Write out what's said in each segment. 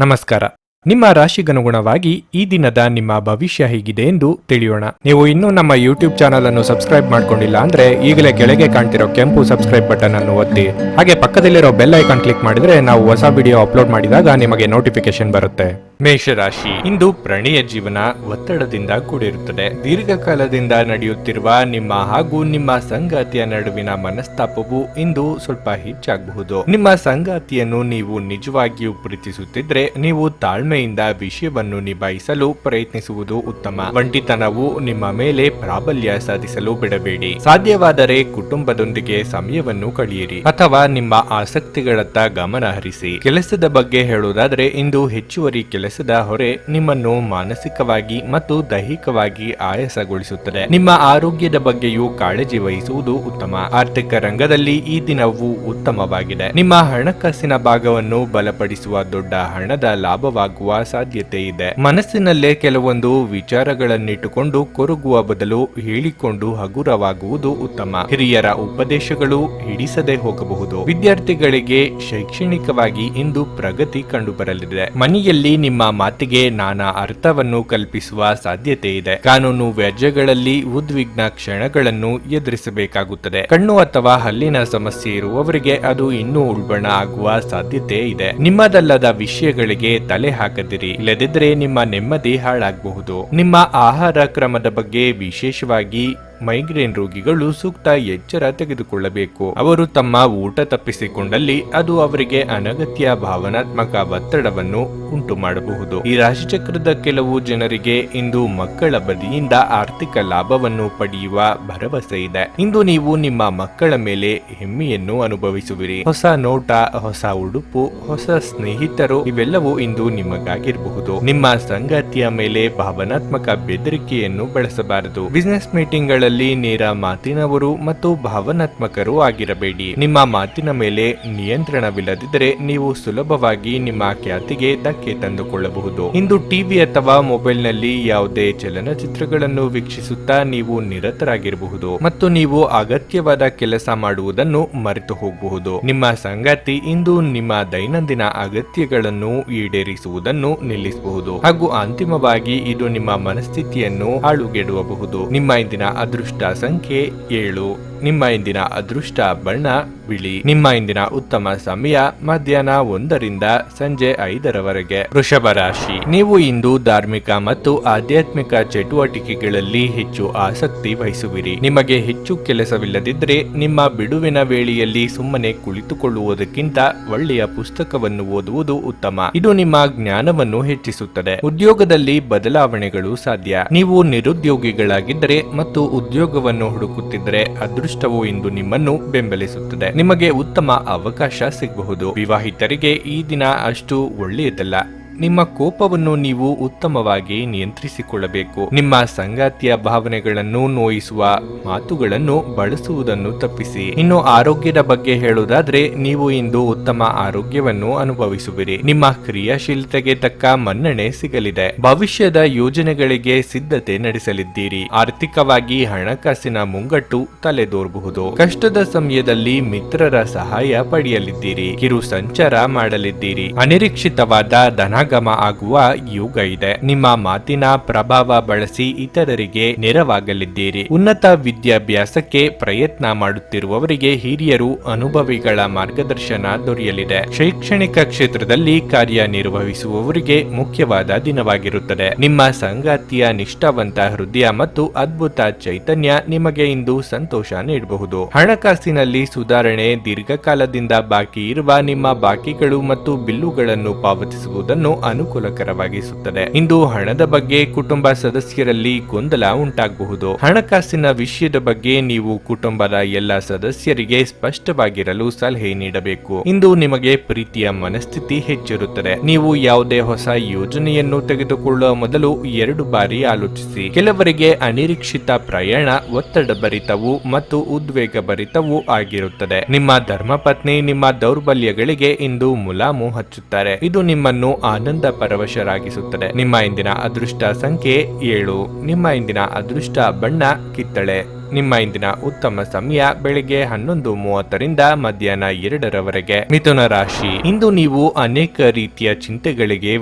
ನಮಸ್ಕಾರ. ನಿಮ್ಮ ರಾಶಿಗನುಗುಣವಾಗಿ ಈ ದಿನದ ನಿಮ್ಮ ಭವಿಷ್ಯ ಹೇಗಿದೆ ಎಂದು ತಿಳಿಯೋಣ. ನೀವು ಇನ್ನೂ ನಮ್ಮ ಯೂಟ್ಯೂಬ್ ಚಾನಲ್ ಅನ್ನು ಸಬ್ಸ್ಕ್ರೈಬ್ ಮಾಡ್ಕೊಂಡಿಲ್ಲ ಅಂದ್ರೆ ಈಗಲೇ ಕೆಳಗೆ ಕಾಣ್ತಿರೋ ಕೆಂಪು ಸಬ್ಸ್ಕ್ರೈಬ್ ಬಟನ್ ಅನ್ನು ಒತ್ತಿ, ಹಾಗೆ ಪಕ್ಕದಲ್ಲಿರೋ ಬೆಲ್ ಐಕಾನ್ ಕ್ಲಿಕ್ ಮಾಡಿದ್ರೆ ನಾವು ಹೊಸ ವಿಡಿಯೋ ಅಪ್ಲೋಡ್ ಮಾಡಿದಾಗ ನಿಮಗೆ ನೋಟಿಫಿಕೇಶನ್ ಬರುತ್ತೆ. ಮೇಷರಾಶಿ, ಇಂದು ಪ್ರಣಯ ಜೀವನ ಒತ್ತಡದಿಂದ ಕೂಡಿರುತ್ತದೆ. ದೀರ್ಘಕಾಲದಿಂದ ನಡೆಯುತ್ತಿರುವ ನಿಮ್ಮ ಹಾಗೂ ನಿಮ್ಮ ಸಂಗಾತಿಯ ನಡುವಿನ ಮನಸ್ತಾಪವು ಇಂದು ಸ್ವಲ್ಪ ಹೆಚ್ಚಾಗಬಹುದು. ನಿಮ್ಮ ಸಂಗಾತಿಯನ್ನು ನೀವು ನಿಜವಾಗಿಯೂ ಪ್ರೀತಿಸುತ್ತಿದ್ರೆ ನೀವು ತಾಳ್ಮೆಯಿಂದ ವಿಷಯವನ್ನು ನಿಭಾಯಿಸಲು ಪ್ರಯತ್ನಿಸುವುದು ಉತ್ತಮ. ಒಂಟಿತನವು ನಿಮ್ಮ ಮೇಲೆ ಪ್ರಾಬಲ್ಯ ಸಾಧಿಸಲು ಬಿಡಬೇಡಿ. ಸಾಧ್ಯವಾದರೆ ಕುಟುಂಬದೊಂದಿಗೆ ಸಮಯವನ್ನು ಕಳೆಯಿರಿ ಅಥವಾ ನಿಮ್ಮ ಆಸಕ್ತಿಗಳತ್ತ ಗಮನ ಹರಿಸಿ. ಕೆಲಸದ ಬಗ್ಗೆ ಹೇಳುವುದಾದರೆ ಇಂದು ಹೆಚ್ಚುವರಿ ಕೆಲಸದ ಹೊರೆ ನಿಮ್ಮನ್ನು ಮಾನಸಿಕವಾಗಿ ಮತ್ತು ದೈಹಿಕವಾಗಿ ಆಯಾಸಗೊಳಿಸುತ್ತದೆ. ನಿಮ್ಮ ಆರೋಗ್ಯದ ಬಗ್ಗೆಯೂ ಕಾಳಜಿ ವಹಿಸುವುದು ಉತ್ತಮ. ಆರ್ಥಿಕ ರಂಗದಲ್ಲಿ ಈ ದಿನವು ಉತ್ತಮವಾಗಿದೆ. ನಿಮ್ಮ ಹಣಕಾಸಿನ ಭಾಗವನ್ನು ಬಲಪಡಿಸುವ ದೊಡ್ಡ ಹಣದ ಲಾಭವಾಗುವ ಸಾಧ್ಯತೆ ಇದೆ. ಮನಸ್ಸಿನಲ್ಲೇ ಕೆಲವೊಂದು ವಿಚಾರಗಳನ್ನಿಟ್ಟುಕೊಂಡು ಕೊರಗುವ ಬದಲು ಹೇಳಿಕೊಂಡು ಹಗುರವಾಗುವುದು ಉತ್ತಮ. ಹಿರಿಯರ ಉಪದೇಶಗಳು ಹಿಡಿಸದೆ ಹೋಗಬಹುದು. ವಿದ್ಯಾರ್ಥಿಗಳಿಗೆ ಶೈಕ್ಷಣಿಕವಾಗಿ ಇಂದು ಪ್ರಗತಿ ಕಂಡುಬರಲಿದೆ. ಮನೆಯಲ್ಲಿ ನಿಮ್ಮ ಮಾತಿಗೆ ನಾನಾ ಅರ್ಥವನ್ನು ಕಲ್ಪಿಸುವ ಸಾಧ್ಯತೆ ಇದೆ. ಕಾನೂನು ವ್ಯಾಜ್ಯಗಳಲ್ಲಿ ಉದ್ವಿಗ್ನ ಕ್ಷಣಗಳನ್ನು ಎದುರಿಸಬೇಕಾಗುತ್ತದೆ. ಕಣ್ಣು ಅಥವಾ ಹಲ್ಲಿನ ಸಮಸ್ಯೆ ಇರುವವರಿಗೆ ಅದು ಇನ್ನೂ ಉಲ್ಬಣ ಆಗುವ ಸಾಧ್ಯತೆ ಇದೆ. ನಿಮ್ಮದಲ್ಲದ ವಿಷಯಗಳಿಗೆ ತಲೆ ಹಾಕದಿರಿ, ಇಲ್ಲದಿದ್ದರೆ ನಿಮ್ಮ ನೆಮ್ಮದಿ ಹಾಳಾಗಬಹುದು. ನಿಮ್ಮ ಆಹಾರ ಕ್ರಮದ ಬಗ್ಗೆ, ವಿಶೇಷವಾಗಿ ಮೈಗ್ರೇನ್ ರೋಗಿಗಳು ಸೂಕ್ತ ಎಚ್ಚರ ತೆಗೆದುಕೊಳ್ಳಬೇಕು. ಅವರು ತಮ್ಮ ಊಟ ತಪ್ಪಿಸಿಕೊಂಡಲ್ಲಿ ಅದು ಅವರಿಗೆ ಅನಗತ್ಯ ಭಾವನಾತ್ಮಕ ಒತ್ತಡವನ್ನು ಉಂಟು ಮಾಡಬಹುದು. ಈ ರಾಶಿಚಕ್ರದ ಕೆಲವು ಜನರಿಗೆ ಇಂದು ಮಕ್ಕಳ ಬದಿಯಿಂದ ಆರ್ಥಿಕ ಲಾಭವನ್ನು ಪಡೆಯುವ ಭರವಸೆ ಇದೆ. ಇಂದು ನೀವು ನಿಮ್ಮ ಮಕ್ಕಳ ಮೇಲೆ ಹೆಮ್ಮೆಯನ್ನು ಅನುಭವಿಸುವಿರಿ. ಹೊಸ ನೋಟ, ಹೊಸ ಉಡುಪು, ಹೊಸ ಸ್ನೇಹಿತರು ಇವೆಲ್ಲವೂ ಇಂದು ನಿಮಗಾಗಿರಬಹುದು. ನಿಮ್ಮ ಸಂಗಾತಿಯ ಮೇಲೆ ಭಾವನಾತ್ಮಕ ಬೆದರಿಕೆಯನ್ನು ಬಳಸಬಾರದು. ಬಿಸಿನೆಸ್ ಮೀಟಿಂಗ್ ನೇರ ಮಾತಿನವರು ಮತ್ತು ಭಾವನಾತ್ಮಕರು ಆಗಿರಬೇಡಿ. ನಿಮ್ಮ ಮಾತಿನ ಮೇಲೆ ನಿಯಂತ್ರಣವಿಲ್ಲದಿದ್ದರೆ ನೀವು ಸುಲಭವಾಗಿ ನಿಮ್ಮ ಖ್ಯಾತಿಗೆ ಧಕ್ಕೆ ತಂದುಕೊಳ್ಳಬಹುದು. ಇಂದು ಟಿವಿ ಅಥವಾ ಮೊಬೈಲ್ ನಲ್ಲಿ ಯಾವುದೇ ಚಲನಚಿತ್ರಗಳನ್ನು ವೀಕ್ಷಿಸುತ್ತಾ ನೀವು ನಿರತರಾಗಿರಬಹುದು ಮತ್ತು ನೀವು ಅಗತ್ಯವಾದ ಕೆಲಸ ಮಾಡುವುದನ್ನು ಮರೆತು ಹೋಗಬಹುದು. ನಿಮ್ಮ ಸಂಗಾತಿ ಇಂದು ನಿಮ್ಮ ದೈನಂದಿನ ಅಗತ್ಯಗಳನ್ನು ಈಡೇರಿಸುವುದನ್ನು ನಿಲ್ಲಿಸಬಹುದು ಹಾಗೂ ಅಂತಿಮವಾಗಿ ಇದು ನಿಮ್ಮ ಮನಸ್ಥಿತಿಯನ್ನು ಹಾಳುಗೆಡುವಬಹುದು. ನಿಮ್ಮ ಇಂದಿನ ಅದೃಷ್ಟ ಸಂಖ್ಯೆ 7. ನಿಮ್ಮ ಇಂದಿನ ಅದೃಷ್ಟ ಬಣ್ಣ ಬಿಳಿ. ನಿಮ್ಮ ಇಂದಿನ ಉತ್ತಮ ಸಮಯ ಮಧ್ಯಾಹ್ನ 1 ರಿಂದ ಸಂಜೆ 5 ವೃಷಭ ರಾಶಿ, ನೀವು ಇಂದು ಧಾರ್ಮಿಕ ಮತ್ತು ಆಧ್ಯಾತ್ಮಿಕ ಚಟುವಟಿಕೆಗಳಲ್ಲಿ ಹೆಚ್ಚು ಆಸಕ್ತಿ ವಹಿಸುವಿರಿ. ನಿಮಗೆ ಹೆಚ್ಚು ಕೆಲಸವಿಲ್ಲದಿದ್ದರೆ ನಿಮ್ಮ ಬಿಡುವಿನ ವೇಳೆಯಲ್ಲಿ ಸುಮ್ಮನೆ ಕುಳಿತುಕೊಳ್ಳುವುದಕ್ಕಿಂತ ಒಳ್ಳೆಯ ಪುಸ್ತಕವನ್ನು ಓದುವುದು ಉತ್ತಮ. ಇದು ನಿಮ್ಮ ಜ್ಞಾನವನ್ನು ಹೆಚ್ಚಿಸುತ್ತದೆ. ಉದ್ಯೋಗದಲ್ಲಿ ಬದಲಾವಣೆಗಳು ಸಾಧ್ಯ. ನೀವು ನಿರುದ್ಯೋಗಿಗಳಾಗಿದ್ದರೆ ಮತ್ತು ಉದ್ಯೋಗವನ್ನು ಹುಡುಕುತ್ತಿದ್ದರೆ ಅದೃಷ್ಟವು ಇಂದು ನಿಮ್ಮನ್ನು ಬೆಂಬಲಿಸುತ್ತದೆ. ನಿಮಗೆ ಉತ್ತಮ ಅವಕಾಶ ಸಿಗಬಹುದು. ವಿವಾಹಿತರಿಗೆ ಈ ದಿನ ಅಷ್ಟು ಒಳ್ಳೆಯದಲ್ಲ. ನಿಮ್ಮ ಕೋಪವನ್ನು ನೀವು ಉತ್ತಮವಾಗಿ ನಿಯಂತ್ರಿಸಿಕೊಳ್ಳಬೇಕು. ನಿಮ್ಮ ಸಂಗಾತಿಯ ಭಾವನೆಗಳನ್ನು ನೋಯಿಸುವ ಮಾತುಗಳನ್ನು ಬಳಸುವುದನ್ನು ತಪ್ಪಿಸಿ. ಇನ್ನು ಆರೋಗ್ಯದ ಬಗ್ಗೆ ಹೇಳುವುದಾದ್ರೆ ನೀವು ಇಂದು ಉತ್ತಮ ಆರೋಗ್ಯವನ್ನು ಅನುಭವಿಸುವಿರಿ. ನಿಮ್ಮ ಕ್ರಿಯಾಶೀಲತೆಗೆ ತಕ್ಕ ಮನ್ನಣೆ ಸಿಗಲಿದೆ. ಭವಿಷ್ಯದ ಯೋಜನೆಗಳಿಗೆ ಸಿದ್ಧತೆ ನಡೆಸಲಿದ್ದೀರಿ. ಆರ್ಥಿಕವಾಗಿ ಹಣಕಾಸಿನ ಮುಂಗಟ್ಟು ತಲೆದೋರಬಹುದು. ಕಷ್ಟದ ಸಮಯದಲ್ಲಿ ಮಿತ್ರರ ಸಹಾಯ ಪಡೆಯಲಿದ್ದೀರಿ. ಕಿರು ಸಂಚಾರ ಮಾಡಲಿದ್ದೀರಿ. ಅನಿರೀಕ್ಷಿತವಾದ ಧನ ಆಗುವ ಯೋಗ ಇದೆ. ನಿಮ್ಮ ಮಾತಿನ ಪ್ರಭಾವ ಬಳಸಿ ಇತರರಿಗೆ ನೆರವಾಗಲಿದ್ದೀರಿ. ಉನ್ನತ ವಿದ್ಯಾಭ್ಯಾಸಕ್ಕೆ ಪ್ರಯತ್ನ ಮಾಡುತ್ತಿರುವವರಿಗೆ ಹಿರಿಯರು ಅನುಭವಿಗಳ ಮಾರ್ಗದರ್ಶನ ದೊರೆಯಲಿದೆ. ಶೈಕ್ಷಣಿಕ ಕ್ಷೇತ್ರದಲ್ಲಿ ಕಾರ್ಯನಿರ್ವಹಿಸುವವರಿಗೆ ಮುಖ್ಯವಾದ ದಿನವಾಗಿರುತ್ತದೆ. ನಿಮ್ಮ ಸಂಗಾತಿಯ ನಿಷ್ಠಾವಂತ ಹೃದಯ ಮತ್ತು ಅದ್ಭುತ ಚೈತನ್ಯ ನಿಮಗೆ ಇಂದು ಸಂತೋಷ ನೀಡಬಹುದು. ಹಣಕಾಸಿನಲ್ಲಿ ಸುಧಾರಣೆ. ದೀರ್ಘಕಾಲದಿಂದ ಬಾಕಿ ಇರುವ ನಿಮ್ಮ ಬಾಕಿಗಳು ಮತ್ತು ಬಿಲ್ಲುಗಳನ್ನು ಪಾವತಿಸುವುದನ್ನು ಅನುಕೂಲಕರವಾಗಿಸುತ್ತದೆ. ಇಂದು ಹಣದ ಬಗ್ಗೆ ಕುಟುಂಬ ಸದಸ್ಯರಲ್ಲಿ ಗೊಂದಲ ಉಂಟಾಗಬಹುದು. ಹಣಕಾಸಿನ ವಿಷಯದ ಬಗ್ಗೆ ನೀವು ಕುಟುಂಬದ ಎಲ್ಲ ಸದಸ್ಯರಿಗೆ ಸ್ಪಷ್ಟವಾಗಿರಲು ಸಲಹೆ ನೀಡಬೇಕು. ಇಂದು ನಿಮಗೆ ಪ್ರೀತಿಯ ಮನಸ್ಥಿತಿ ಹೆಚ್ಚಿರುತ್ತದೆ. ನೀವು ಯಾವುದೇ ಹೊಸ ಯೋಜನೆಯನ್ನು ತೆಗೆದುಕೊಳ್ಳುವ ಮೊದಲು 2 ಬಾರಿ ಆಲೋಚಿಸಿ. ಕೆಲವರಿಗೆ ಅನಿರೀಕ್ಷಿತ ಪ್ರಯಾಣ ಒತ್ತಡಭರಿತವೂ ಮತ್ತು ಉದ್ವೇಗಭರಿತವೂ ಆಗಿರುತ್ತದೆ. ನಿಮ್ಮ ಧರ್ಮಪತ್ನಿ ನಿಮ್ಮ ದೌರ್ಬಲ್ಯಗಳಿಗೆ ಇಂದು ಮುಲಾಮು ಹಚ್ಚುತ್ತಾರೆ. ಇದು ನಿಮ್ಮನ್ನು ಆನಂದ ಪರವಶರಾಗಿಸುತ್ತದೆ. ನಿಮ್ಮ ಇಂದಿನ ಅದೃಷ್ಟ ಸಂಖ್ಯೆ 7. ನಿಮ್ಮ ಇಂದಿನ ಅದೃಷ್ಟ ಬಣ್ಣ ಕಿತ್ತಳೆ. ನಿಮ್ಮ ಇಂದಿನ ಉತ್ತಮ ಸಮಯ ಬೆಳಿಗ್ಗೆ 11:30ರಿಂದ ಮಧ್ಯಾಹ್ನ 2ರವರೆಗೆ. ಮಿಥುನ ರಾಶಿ, ಇಂದು ನೀವು ಅನೇಕ ರೀತಿಯ ಚಿಂತೆಗಳಿಗೆ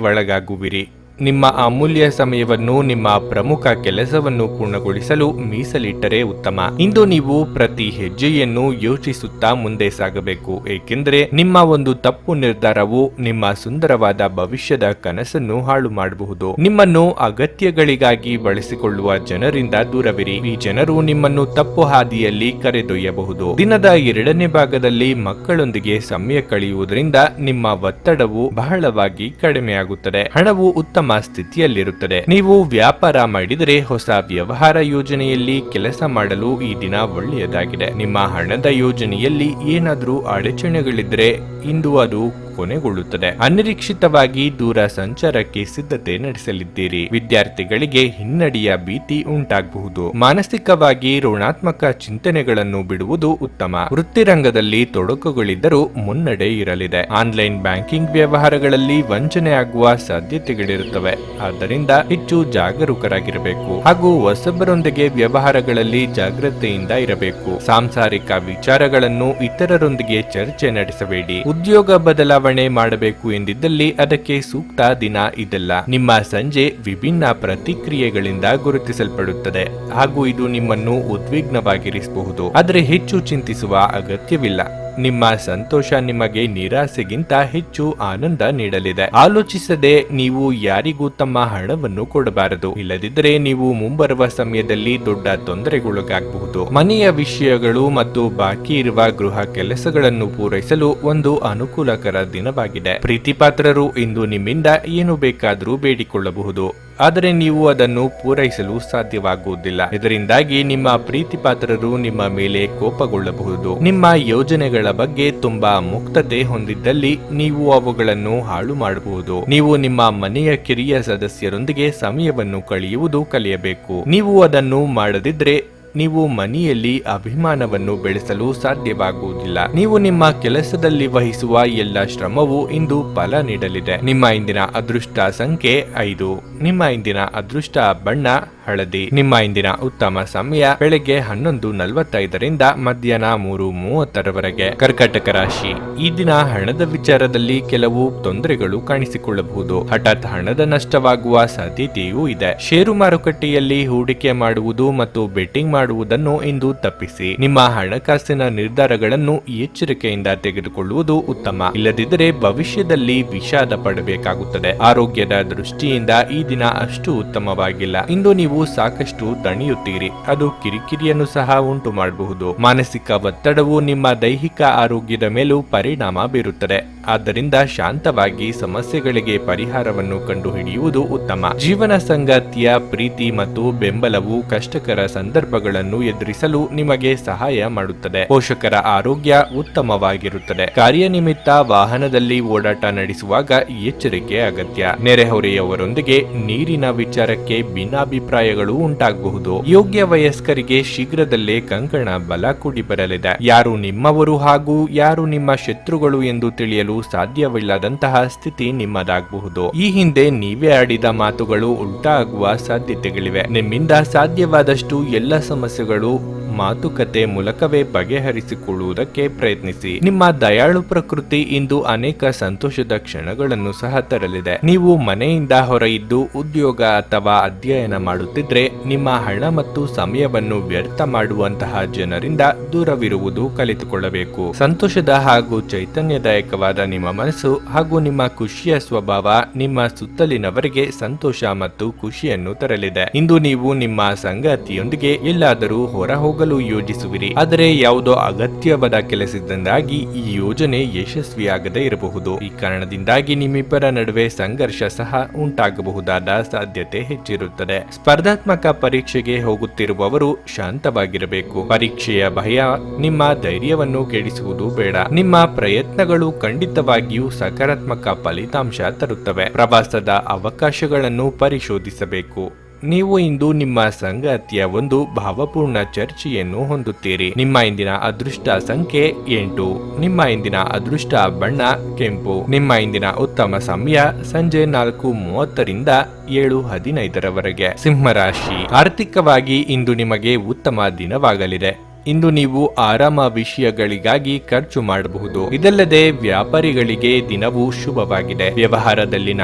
ಒಳಗಾಗುವಿರಿ. ನಿಮ್ಮ ಅಮೂಲ್ಯ ಸಮಯವನ್ನು ನಿಮ್ಮ ಪ್ರಮುಖ ಕೆಲಸವನ್ನು ಪೂರ್ಣಗೊಳಿಸಲು ಮೀಸಲಿಟ್ಟರೆ ಉತ್ತಮ. ಇಂದು ನೀವು ಪ್ರತಿ ಹೆಜ್ಜೆಯನ್ನು ಯೋಚಿಸುತ್ತಾ ಮುಂದೆ ಸಾಗಬೇಕು, ಏಕೆಂದರೆ ನಿಮ್ಮ ಒಂದು ತಪ್ಪು ನಿರ್ಧಾರವು ನಿಮ್ಮ ಸುಂದರವಾದ ಭವಿಷ್ಯದ ಕನಸನ್ನು ಹಾಳು ಮಾಡಬಹುದು. ನಿಮ್ಮನ್ನು ಅಗತ್ಯಗಳಿಗಾಗಿ ಬಳಸಿಕೊಳ್ಳುವ ಜನರಿಂದ ದೂರವಿರಿ. ಈ ಜನರು ನಿಮ್ಮನ್ನು ತಪ್ಪು ಹಾದಿಯಲ್ಲಿ ಕರೆದೊಯ್ಯಬಹುದು. ದಿನದ 2ನೇ ಭಾಗದಲ್ಲಿ ಮಕ್ಕಳೊಂದಿಗೆ ಸಮಯ ಕಳೆಯುವುದರಿಂದ ನಿಮ್ಮ ಒತ್ತಡವು ಬಹಳವಾಗಿ ಕಡಿಮೆಯಾಗುತ್ತದೆ. ಹಣವು ಉತ್ತಮ ಸ್ಥಿತಿಯಲ್ಲಿರುತ್ತದೆ. ನೀವು ವ್ಯಾಪಾರ ಮಾಡಿದರೆ ಹೊಸ ವ್ಯವಹಾರ ಯೋಜನೆಯಲ್ಲಿ ಕೆಲಸ ಮಾಡಲು ಈ ದಿನ ಒಳ್ಳೆಯದಾಗಿದೆ. ನಿಮ್ಮ ಹಣದ ಯೋಜನೆಯಲ್ಲಿ ಏನಾದರೂ ಅಡಚಣೆಗಳಿದ್ರೆ ಇಂದು ಅದು ಕೊನೆಗೊಳ್ಳುತ್ತದೆ. ಅನಿರೀಕ್ಷಿತವಾಗಿ ದೂರ ಸಂಚಾರಕ್ಕೆ ಸಿದ್ಧತೆ ನಡೆಸಲಿದ್ದೀರಿ. ವಿದ್ಯಾರ್ಥಿಗಳಿಗೆ ಹಿನ್ನಡೆಯ ಭೀತಿ ಉಂಟಾಗಬಹುದು. ಮಾನಸಿಕವಾಗಿ ಋಣಾತ್ಮಕ ಚಿಂತನೆಗಳನ್ನು ಬಿಡುವುದು ಉತ್ತಮ. ವೃತ್ತಿರಂಗದಲ್ಲಿ ತೊಡಕುಗಳಿದ್ದರೂ ಮುನ್ನಡೆ ಇರಲಿದೆ. ಆನ್ಲೈನ್ ಬ್ಯಾಂಕಿಂಗ್ ವ್ಯವಹಾರಗಳಲ್ಲಿ ವಂಚನೆ ಆಗುವ ಸಾಧ್ಯತೆಗಳಿರುತ್ತವೆ. ಆದ್ದರಿಂದ ಹೆಚ್ಚು ಜಾಗರೂಕರಾಗಿರಬೇಕು ಹಾಗೂ ಹೊಸಬರೊಂದಿಗೆ ವ್ಯವಹಾರಗಳಲ್ಲಿ ಜಾಗ್ರತೆಯಿಂದ ಇರಬೇಕು. ಸಾಂಸಾರಿಕ ವಿಚಾರಗಳನ್ನು ಇತರರೊಂದಿಗೆ ಚರ್ಚೆ ನಡೆಸಬೇಡಿ. ಉದ್ಯೋಗ ಬದಲಾವಣೆ ಮಾಡಬೇಕು ಎಂದಿದ್ದಲ್ಲಿ ಅದಕ್ಕೆ ಸೂಕ್ತ ದಿನ ಇದಲ್ಲ. ನಿಮ್ಮ ಸಂಜೆ ವಿಭಿನ್ನ ಪ್ರತಿಕ್ರಿಯೆಗಳಿಂದ ಗುರುತಿಸಲ್ಪಡುತ್ತದೆ ಹಾಗೂ ಇದು ನಿಮ್ಮನ್ನು ಉದ್ವಿಗ್ನವಾಗಿರಿಸಬಹುದು. ಆದರೆ ಹೆಚ್ಚು ಚಿಂತಿಸುವ ಅಗತ್ಯವಿಲ್ಲ. ನಿಮ್ಮ ಸಂತೋಷ ನಿಮಗೆ ನಿರಾಸೆಗಿಂತ ಹೆಚ್ಚು ಆನಂದ ನೀಡಲಿದೆ. ಆಲೋಚಿಸದೆ ನೀವು ಯಾರಿಗೂ ತಮ್ಮ ಹಣವನ್ನು ಕೊಡಬಾರದು. ಇಲ್ಲದಿದ್ದರೆ ನೀವು ಮುಂಬರುವ ಸಮಯದಲ್ಲಿ ದೊಡ್ಡ ತೊಂದರೆಗೊಳಗಾಗಬಹುದು. ಮನೆಯ ವಿಷಯಗಳು ಮತ್ತು ಬಾಕಿ ಇರುವ ಗೃಹ ಕೆಲಸಗಳನ್ನು ಪೂರೈಸಲು ಒಂದು ಅನುಕೂಲಕರ ದಿನವಾಗಿದೆ. ಪ್ರೀತಿಪಾತ್ರರು ಇಂದು ನಿಮ್ಮಿಂದ ಏನು ಬೇಕಾದರೂ ಬೇಡಿಕೊಳ್ಳಬಹುದು, ಆದರೆ ನೀವು ಅದನ್ನು ಪೂರೈಸಲು ಸಾಧ್ಯವಾಗುವುದಿಲ್ಲ. ಇದರಿಂದಾಗಿ ನಿಮ್ಮ ಪ್ರೀತಿಪಾತ್ರರು ನಿಮ್ಮ ಮೇಲೆ ಕೋಪಗೊಳ್ಳಬಹುದು. ನಿಮ್ಮ ಯೋಜನೆಗಳ ಬಗ್ಗೆ ತುಂಬಾ ಮುಕ್ತತೆ ಹೊಂದಿದ್ದಲ್ಲಿ ನೀವು ಅವುಗಳನ್ನು ಹಾಳು ಮಾಡಬಹುದು. ನೀವು ನಿಮ್ಮ ಮನೆಯ ಕಿರಿಯ ಸದಸ್ಯರೊಂದಿಗೆ ಸಮಯವನ್ನು ಕಳೆಯುವುದು ಕಲಿಯಬೇಕು. ನೀವು ಅದನ್ನು ಮಾಡದಿದ್ರೆ ನೀವು ಮನೆಯಲ್ಲಿ ಅಭಿಮಾನವನ್ನು ಬೆಳೆಸಲು ಸಾಧ್ಯವಾಗುವುದಿಲ್ಲ. ನೀವು ನಿಮ್ಮ ಕೆಲಸದಲ್ಲಿ ವಹಿಸುವ ಎಲ್ಲ ಶ್ರಮವು ಇಂದು ಫಲ ನೀಡಲಿದೆ. ನಿಮ್ಮ ಇಂದಿನ ಅದೃಷ್ಟ ಸಂಖ್ಯೆ 5. ನಿಮ್ಮ ಇಂದಿನ ಅದೃಷ್ಟ ಬಣ್ಣ ಹಳದಿ. ನಿಮ್ಮ ಇಂದಿನ ಉತ್ತಮ ಸಮಯ ಬೆಳಗ್ಗೆ 11:45ರಿಂದ ಮಧ್ಯಾಹ್ನ 3:30ರವರೆಗೆ. ಕರ್ಕಾಟಕ ರಾಶಿ, ಈ ದಿನ ಹಣದ ವಿಚಾರದಲ್ಲಿ ಕೆಲವು ತೊಂದರೆಗಳು ಕಾಣಿಸಿಕೊಳ್ಳಬಹುದು. ಹಠಾತ್ ಹಣದ ನಷ್ಟವಾಗುವ ಸಾಧ್ಯತೆಯೂ ಇದೆ. ಷೇರು ಮಾರುಕಟ್ಟೆಯಲ್ಲಿ ಹೂಡಿಕೆ ಮಾಡುವುದು ಮತ್ತು ಬೆಟ್ಟಿಂಗ್ ಮಾಡುವುದನ್ನು ಇಂದು ತಪ್ಪಿಸಿ. ನಿಮ್ಮ ಹಣಕಾಸಿನ ನಿರ್ಧಾರಗಳನ್ನು ಎಚ್ಚರಿಕೆಯಿಂದ ತೆಗೆದುಕೊಳ್ಳುವುದು ಉತ್ತಮ. ಇಲ್ಲದಿದ್ದರೆ ಭವಿಷ್ಯದಲ್ಲಿ ವಿಷಾದ ಪಡಬೇಕಾಗುತ್ತದೆ. ಆರೋಗ್ಯದ ದೃಷ್ಟಿಯಿಂದ ಈ ದಿನ ಅಷ್ಟು ಉತ್ತಮವಾಗಿಲ್ಲ. ಇಂದು ನೀವು ಸಾಕಷ್ಟು ದಣಿಯುತ್ತೀರಿ. ಅದು ಕಿರಿಕಿರಿಯನ್ನು ಸಹ ಉಂಟು ಮಾಡಬಹುದು. ಮಾನಸಿಕ ಒತ್ತಡವು ನಿಮ್ಮ ದೈಹಿಕ ಆರೋಗ್ಯದ ಮೇಲೂ ಪರಿಣಾಮ ಬೀರುತ್ತದೆ. ಆದ್ದರಿಂದ ಶಾಂತವಾಗಿ ಸಮಸ್ಯೆಗಳಿಗೆ ಪರಿಹಾರವನ್ನು ಕಂಡುಹಿಡಿಯುವುದು ಉತ್ತಮ. ಜೀವನ ಸಂಗಾತಿಯ ಪ್ರೀತಿ ಮತ್ತು ಬೆಂಬಲವು ಕಷ್ಟಕರ ಸಂದರ್ಭಗಳನ್ನು ಎದುರಿಸಲು ನಿಮಗೆ ಸಹಾಯ ಮಾಡುತ್ತದೆ. ಪೋಷಕರ ಆರೋಗ್ಯ ಉತ್ತಮವಾಗಿರುತ್ತದೆ. ಕಾರ್ಯನಿಮಿತ್ತ ವಾಹನದಲ್ಲಿ ಓಡಾಟ ನಡೆಸುವಾಗ ಎಚ್ಚರಿಕೆ ಅಗತ್ಯ. ನೆರೆಹೊರೆಯವರೊಂದಿಗೆ ನೀರಿನ ವಿಚಾರಕ್ಕೆ ಭಿನ್ನಾಭಿಪ್ರಾಯಗಳು ಉಂಟಾಗಬಹುದು. ಯೋಗ್ಯ ವಯಸ್ಕರಿಗೆ ಶೀಘ್ರದಲ್ಲೇ ಕಂಕಣ ಬಲ ಕೂಡಿ ಬರಲಿದೆ. ಯಾರು ನಿಮ್ಮವರು ಹಾಗೂ ಯಾರು ನಿಮ್ಮ ಶತ್ರುಗಳು ಎಂದು ತಿಳಿಯಲು ಸಾಧ್ಯವಿಲ್ಲದಂತಹ ಸ್ಥಿತಿ ನಿಮ್ಮದಾಗಬಹುದು. ಈ ಹಿಂದೆ ನೀವೇ ಆಡಿದ ಮಾತುಗಳು ಉಲ್ಟಾ ಆಗುವ ಸಾಧ್ಯತೆಗಳಿವೆ. ನಿಮ್ಮಿಂದ ಸಾಧ್ಯವಾದಷ್ಟು ಎಲ್ಲ ಸಮಸ್ಯೆಗಳು ಮಾತುಕತೆ ಮೂಲಕವೇ ಬಗೆಹರಿಸಿಕೊಳ್ಳುವುದಕ್ಕೆ ಪ್ರಯತ್ನಿಸಿ. ನಿಮ್ಮ ದಯಾಳು ಪ್ರಕೃತಿ ಇಂದು ಅನೇಕ ಸಂತೋಷದ ಕ್ಷಣಗಳನ್ನು ಸಹ ತರಲಿದೆ. ನೀವು ಮನೆಯಿಂದ ಹೊರಯಿದ್ದು ಉದ್ಯೋಗ ಅಥವಾ ಅಧ್ಯಯನ ಮಾಡುತ್ತಿದ್ರೆ ನಿಮ್ಮ ಹಣ ಮತ್ತು ಸಮಯವನ್ನು ವ್ಯರ್ಥ ಮಾಡುವಂತಹ ಜನರಿಂದ ದೂರವಿರುವುದು ಕಲಿತುಕೊಳ್ಳಬೇಕು. ಸಂತೋಷದ ಹಾಗೂ ಚೈತನ್ಯದಾಯಕವಾದ ನಿಮ್ಮ ಮನಸ್ಸು ಹಾಗೂ ನಿಮ್ಮ ಖುಷಿಯ ಸ್ವಭಾವ ನಿಮ್ಮ ಸುತ್ತಲಿನವರಿಗೆ ಸಂತೋಷ ಮತ್ತು ಖುಷಿಯನ್ನು ತರಲಿದೆ. ಇಂದು ನೀವು ನಿಮ್ಮ ಸಂಗಾತಿಯೊಂದಿಗೆ ಎಲ್ಲಾದರೂ ಹೊರ ಹೋಗಲು ಯೋಜಿಸುವಿರಿ. ಆದರೆ ಯಾವುದೋ ಅಗತ್ಯವಾದ ಕೆಲಸದಿಂದಾಗಿ ಈ ಯೋಜನೆ ಯಶಸ್ವಿಯಾಗದೇ ಇರಬಹುದು. ಈ ಕಾರಣದಿಂದಾಗಿ ನಿಮ್ಮಿಬ್ಬರ ನಡುವೆ ಸಂಘರ್ಷ ಸಹ ಉಂಟಾಗಬಹುದಾದ ಸಾಧ್ಯತೆ ಹೆಚ್ಚಿರುತ್ತದೆ. ಸ್ಪರ್ಧಾತ್ಮಕ ಪರೀಕ್ಷೆಗೆ ಹೋಗುತ್ತಿರುವವರು ಶಾಂತವಾಗಿರಬೇಕು. ಪರೀಕ್ಷೆಯ ಭಯ ನಿಮ್ಮ ಧೈರ್ಯವನ್ನು ಕೆಡಿಸುವುದು ಬೇಡ. ನಿಮ್ಮ ಪ್ರಯತ್ನಗಳು ಖಂಡಿತವಾಗಿಯೂ ಸಕಾರಾತ್ಮಕ ಫಲಿತಾಂಶ ತರುತ್ತವೆ. ಪ್ರವಾಸದ ಅವಕಾಶಗಳನ್ನು ಪರಿಶೋಧಿಸಬೇಕು. ನೀವು ಇಂದು ನಿಮ್ಮ ಸಂಗಾತಿಯ ಒಂದು ಭಾವಪೂರ್ಣ ಚರ್ಚೆಯನ್ನು ಹೊಂದುತ್ತೀರಿ. ನಿಮ್ಮ ಇಂದಿನ ಅದೃಷ್ಟ ಸಂಖ್ಯೆ 8. ನಿಮ್ಮ ಇಂದಿನ ಅದೃಷ್ಟ ಬಣ್ಣ ಕೆಂಪು. ನಿಮ್ಮ ಇಂದಿನ ಉತ್ತಮ ಸಮಯ ಸಂಜೆ 4:30ರಿಂದ 7:15ರವರೆಗೆ. ಸಿಂಹರಾಶಿ, ಆರ್ಥಿಕವಾಗಿ ಇಂದು ನಿಮಗೆ ಉತ್ತಮ ದಿನವಾಗಲಿದೆ. ಇಂದು ನೀವು ಆರಾಮ ವಿಷಯಗಳಿಗಾಗಿ ಖರ್ಚು ಮಾಡಬಹುದು. ಇದಲ್ಲದೆ ವ್ಯಾಪಾರಿಗಳಿಗೆ ದಿನವೂ ಶುಭವಾಗಿದೆ. ವ್ಯವಹಾರದಲ್ಲಿನ